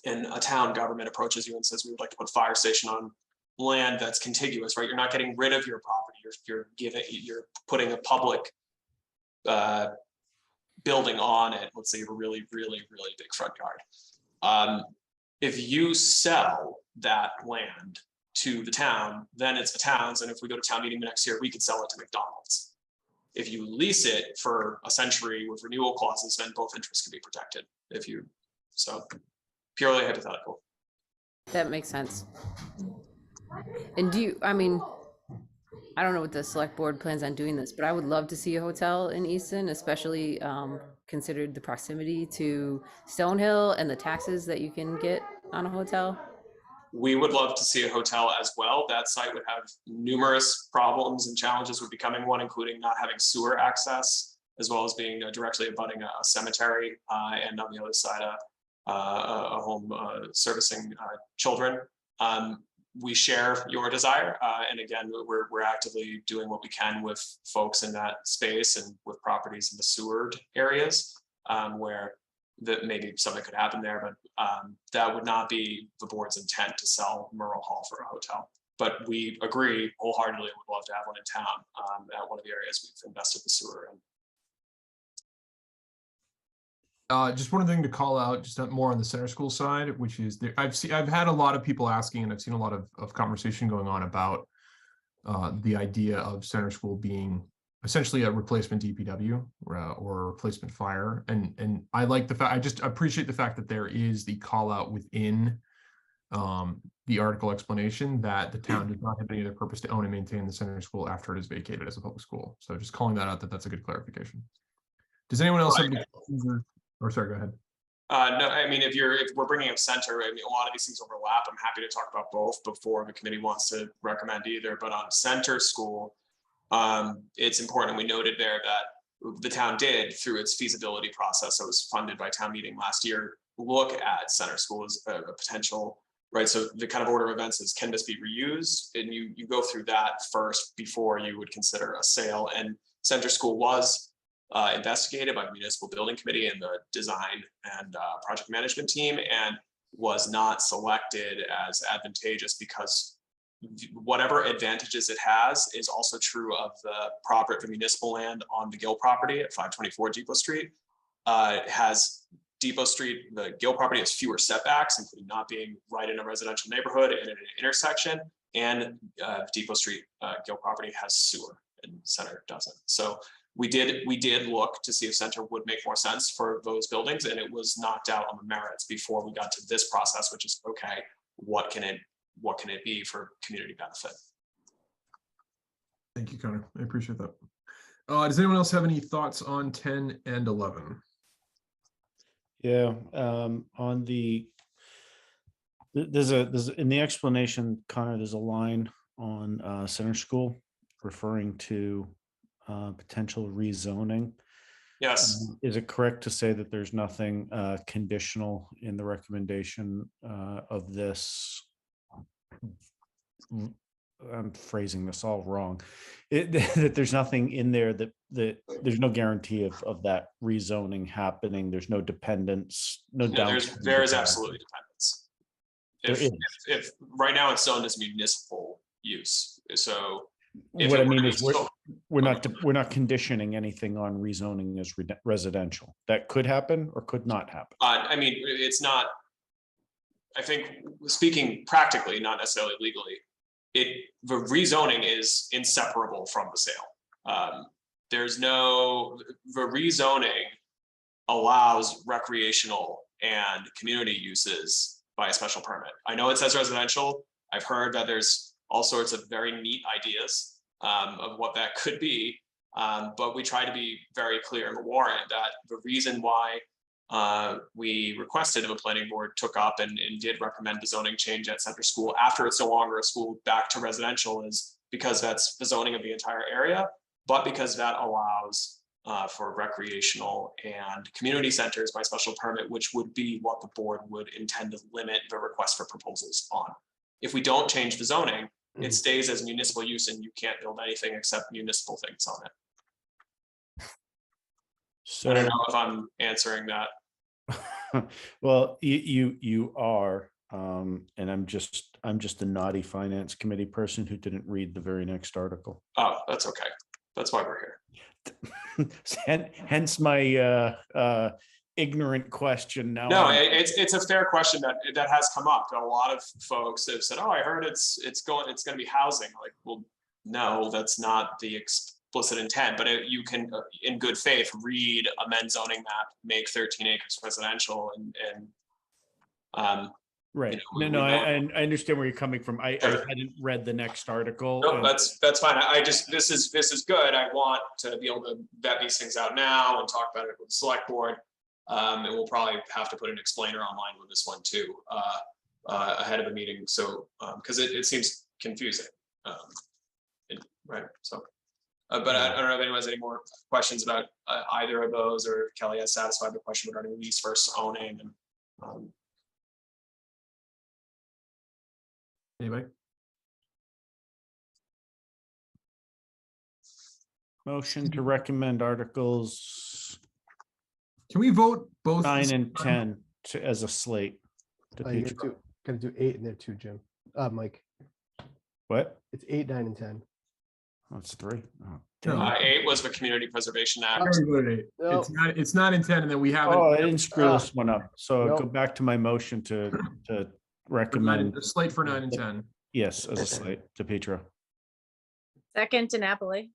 and a town government approaches you and says, we would like to put a fire station on land that's contiguous, right? You're not getting rid of your property. You're putting a public building on it. Let's say you have a really, really, really big front yard. If you sell that land to the town, then it's the town's. And if we go to town meeting next year, we could sell it to McDonald's. If you lease it for a century with renewal clauses, then both interests can be protected. So purely hypothetical. That makes sense. And I don't know what the select board plans on doing this, but I would love to see a hotel in Easton, especially considered the proximity to Stonehill and the taxes that you can get on a hotel. We would love to see a hotel as well. That site would have numerous problems and challenges with becoming one, including not having sewer access, as well as being directly abutting a cemetery, and on the other side, a home servicing children. We share your desire, and again, we're actively doing what we can with folks in that space and with properties in the sewered areas, where that maybe something could happen there, but that would not be the board's intent to sell Morrow Hall for a hotel. But we agree wholeheartedly, would love to have one in town at one of the areas we've invested the sewer in. Just one thing to call out, just more on the center school side, which is I've had a lot of people asking, and I've seen a lot of conversation going on about the idea of center school being essentially a replacement DPW or a replacement fire. And I like the fact, I just appreciate the fact that there is the call out within the article explanation that the town does not have any other purpose to own and maintain the center school after it is vacated as a public school. So just calling that out, that's a good clarification. Does anyone else have any questions or sorry, go ahead. No, I mean, if we're bringing up center, I mean, a lot of these things overlap. I'm happy to talk about both before the committee wants to recommend either, but on center school, it's important. We noted there that the town did, through its feasibility process that was funded by town meeting last year, look at center school as a potential, right? So the kind of order of events is, can this be reused? And you go through that first before you would consider a sale. And center school was investigated by the municipal building committee and the design and project management team, and was not selected as advantageous because whatever advantages it has is also true of the municipal land on the Gill property at 524 Depot Street. It has Depot Street, the Gill property has fewer setbacks, including not being right in a residential neighborhood and in an intersection, and Depot Street, Gill property has sewer and center doesn't. So we did look to see if center would make more sense for those buildings, and it was knocked out on the merits before we got to this process, which is okay, what can it be for community benefit? Thank you, Connor. I appreciate that. Does anyone else have any thoughts on 10 and 11? Yeah, on the there's in the explanation, Connor, there's a line on center school referring to potential rezoning. Yes. Is it correct to say that there's nothing conditional in the recommendation of this? I'm phrasing this all wrong. That there's nothing in there that there's no guarantee of that rezoning happening. There's no dependence, no doubt. There is absolutely dependence. If right now it's zoned as municipal use, so what I mean is we're not conditioning anything on rezoning as residential. That could happen or could not happen. I mean, it's not. I think speaking practically, not necessarily legally, the rezoning is inseparable from the sale. The rezoning allows recreational and community uses by a special permit. I know it says residential. I've heard that there's all sorts of very neat ideas of what that could be. But we try to be very clear in the warrant that the reason why we requested and the planning board took up and did recommend the zoning change at center school after it's no longer a school back to residential is because that's the zoning of the entire area, but because that allows for recreational and community centers by special permit, which would be what the board would intend to limit the request for proposals on. If we don't change the zoning, it stays as municipal use and you can't build anything except municipal things on it. So I don't know if I'm answering that. well, you are, and I'm just a naughty finance committee person who didn't read the very next article. Oh, that's okay. That's why we're here. Hence my ignorant question. Now, no, it's a fair question that has come up. A lot of folks have said, "Oh, I heard it's going to be housing." Like, well, no, that's not the explicit intent. But you can, in good faith, read amend zoning map, make 13 acres residential, and right. You know, I understand where you're coming from. I hadn't read the next article. No, that's fine. I just this is good. I want to be able to vet these things out now and talk about it with the select board. And we'll probably have to put an explainer online with this one too, ahead of the meeting. So, because it seems confusing, right? So, but I don't know if anyone has any more questions about either of those, or if Kelly has satisfied the question regarding lease versus owning. And, Anybody? Motion to recommend articles Can we vote both 9 and 10 as a slate? You gotta do 8 in there too, Jim. Mike, What? it's 8, 9, and 10. Oh, it's 3. Oh, No. dang. 8 was the Community Preservation I Act. already voted 8. No. It's not in 10, and then we have Oh, I didn't screw this one up. So Nope. go back to my motion to recommend, a slate for 9 and 10. yes, as a slate to Petra. Second to Napoli.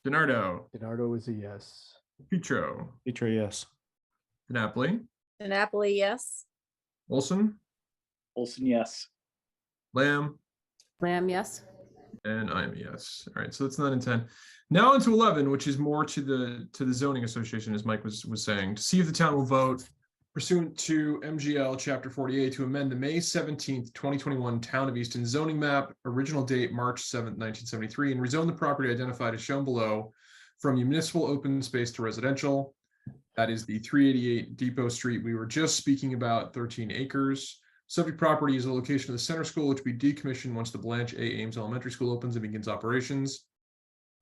DiNardo, Bernardo is a yes. Petro, Petra, yes. Napoli, To Napoli, yes. Olson, Olson, yes. Lamb, Lamb, yes. and I'm a yes. All right, so that's 9 and 10. Now into 11, which is more to the zoning association, as Mike was saying, to see if the town will vote pursuant to MGL Chapter 48 to amend the May 17th, 2021 Town of Easton zoning map, original date March 7th, 1973, and rezone the property identified as shown below from municipal open space to residential. That is the 388 Depot Street. We were just speaking about 13 acres. Subject property is the location of the center school, which will be decommissioned once the Blanche A. Ames Elementary School opens and begins operations.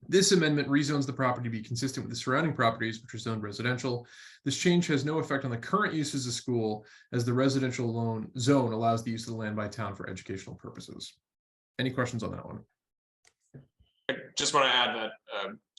This amendment rezones the property to be consistent with the surrounding properties, which are zoned residential. This change has no effect on the current uses of school, as the residential zone allows the use of the land by town for educational purposes. Any questions on that one? I just want to add that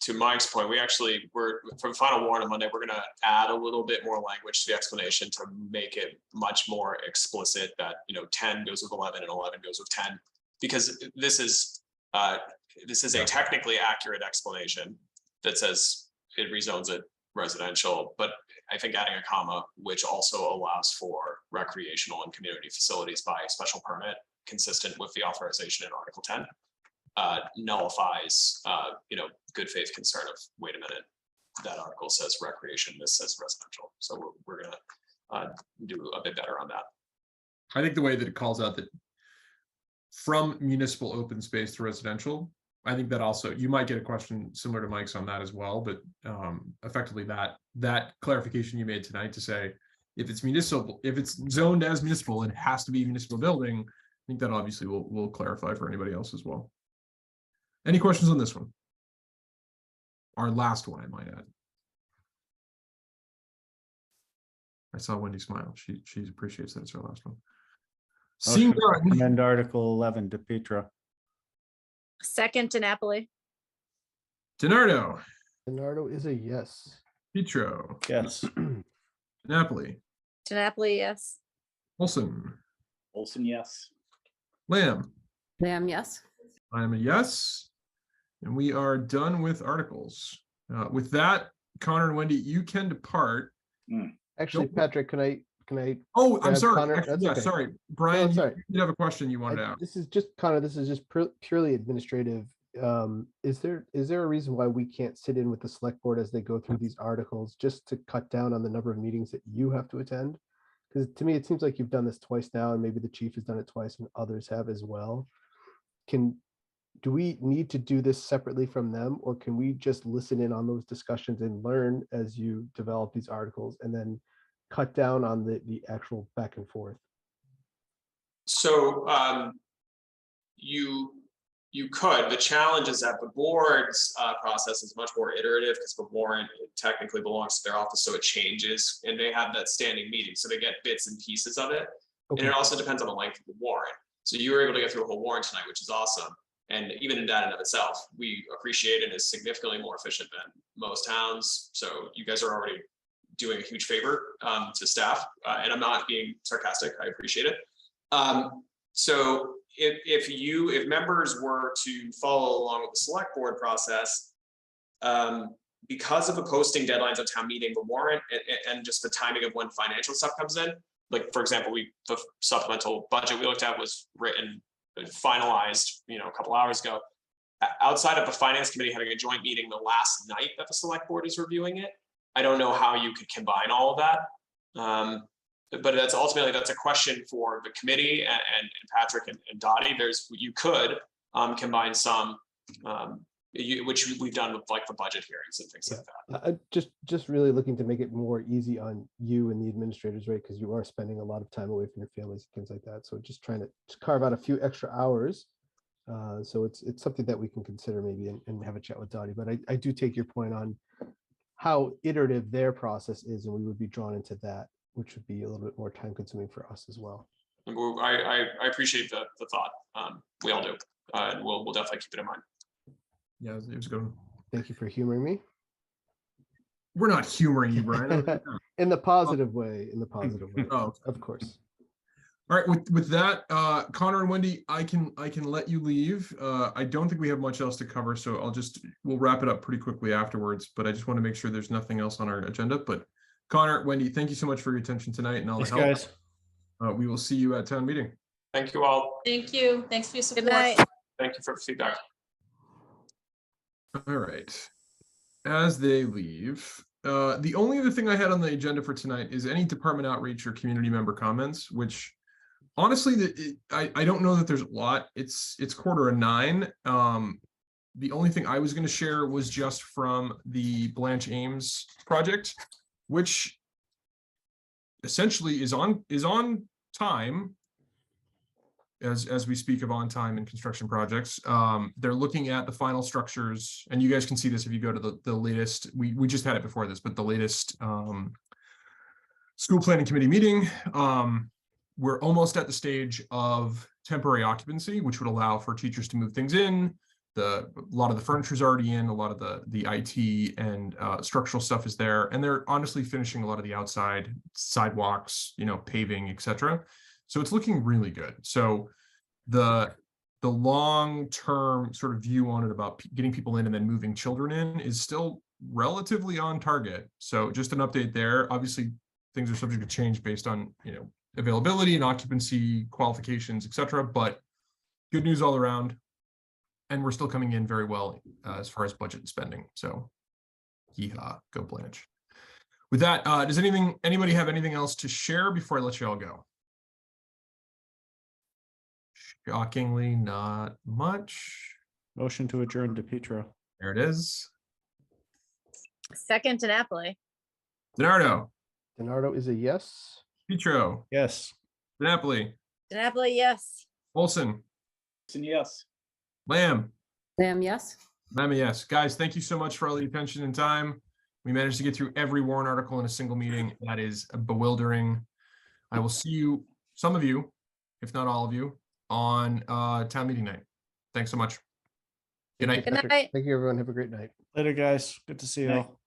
to Mike's point, we're from final warrant on Monday, we're going to add a little bit more language to the explanation to make it much more explicit that, 10 goes with 11 and 11 goes with 10, because this is a technically accurate explanation that says it rezones it residential, but I think adding a comma, which also allows for recreational and community facilities by special permit, consistent with the authorization in Article 10, nullifies, good faith concern of, wait a minute, that article says recreation, this says residential. So we're gonna do a bit better on that. I think the way that it calls out that from municipal open space to residential, I think that also, you might get a question similar to Mike's on that as well, but effectively that clarification you made tonight to say, if it's municipal, if it's zoned as municipal, it has to be a municipal building. I think that obviously will clarify for anybody else as well. Any questions on this one? Our last one, I might add. I saw Wendy smile. She appreciates that it's our last one. Seeing none. Amend Article 11 to Petra. Second to Napoli. DiNardo, Bernardo is a yes. Petro, Yes. Napoli, To Napoli, yes. Olson, Olson, yes. Lamb. Lamb, yes. I am a yes. And we are done with articles. With that, Connor and Wendy, you can depart. Actually, Nope. Patrick, can I? Oh, I'm Yeah, sorry. Connor, Actually, that's yeah, okay. sorry. Brian, sorry. you have a question you wanted to ask. This is just Connor. This is just purely administrative. Is there a reason why we can't sit in with the select board as they go through these articles, just to cut down on the number of meetings that you have to attend? Because to me, it seems like you've done this twice now, and maybe the chief has done it twice, and others have as well. Do we need to do this separately from them, or can we just listen in on those discussions and learn as you develop these articles, and then cut down on the actual back and forth? So you could. The challenge is that the board's process is much more iterative, because the warrant technically belongs to their office, so it changes, and they have that standing meeting, so they get bits and pieces of it. Okay. And it also depends on the length of the warrant. So you were able to get through a whole warrant tonight, which is awesome. And even in that and of itself, we appreciate it is significantly more efficient than most towns. So you guys are already doing a huge favor to staff, and I'm not being sarcastic. I appreciate it. So if members were to follow along with the select board process, because of the posting deadlines of town meeting, the warrant, and just the timing of when financial stuff comes in, like for example, the supplemental budget we looked at was written, finalized, a couple hours ago. Outside of the finance committee having a joint meeting the last night that the select board is reviewing it, I don't know how you could combine all of that. But that's ultimately, that's a question for the committee and Patrick and Dottie. You could combine some, which we've done with like the budget hearings and things like that. Just really looking to make it more easy on you and the administrators, right? Because you are spending a lot of time away from your families and things like that. So just trying to carve out a few extra hours. So it's something that we can consider maybe and have a chat with Dottie. But I do take your point on how iterative their process is, and we would be drawn into that, which would be a little bit more time consuming for us as well. I appreciate the thought. We all do. And we'll definitely keep it in mind. Yeah, it was good. Thank you for humoring me. We're not humoring you, Brian. In the positive way. In the positive way. Oh, of course. All right. With that, Connor and Wendy, I can let you leave. I don't think we have much else to cover, so we'll wrap it up pretty quickly afterwards. But I just want to make sure there's nothing else on our agenda. But Connor, Wendy, thank you so much for your attention tonight and all the help. Guys. We will see you at town meeting. Thank you all. Thank you. Thanks for your Good support. night. Thank you for the feedback. All right. As they leave, the only other thing I had on the agenda for tonight is any department outreach or community member comments, which honestly, I don't know that there's a lot. It's 8:45. The only thing I was going to share was just from the Blanche Ames project, which essentially is on time. As we speak of on time in construction projects, they're looking at the final structures, and you guys can see this if you go to the latest. We just had it before this, but the latest school planning committee meeting. We're almost at the stage of temporary occupancy, which would allow for teachers to move things in. A lot of the furniture is already in, a lot of the IT and structural stuff is there, and they're honestly finishing a lot of the outside sidewalks, paving, etc. So it's looking really good. So the long-term sort of view on it about getting people in and then moving children in is still relatively on target. So just an update there. Obviously, things are subject to change based on availability and occupancy qualifications, etc. But good news all around. And we're still coming in very well as far as budget and spending. So, yeehaw, go Blanche. With that, does anybody have anything else to share before I let you all go? Shockingly, not much. Motion to adjourn to Petro. There it is. Second to Napoli. Donardo, Donardo is a yes. Petro, Yes. DiNapoli, Napoli, yes. Olson, Wilson, yes. Lamb. Lamb, yes. Lamb, yes. Guys, thank you so much for all the attention and time. We managed to get through every warrant article in a single meeting. That is bewildering. I will see you, some of you, if not all of you, on town meeting night. Thanks so much. Good night. Good Patrick. night. Thank you, everyone. Have a great night. Later, guys. Good to see you Night. all.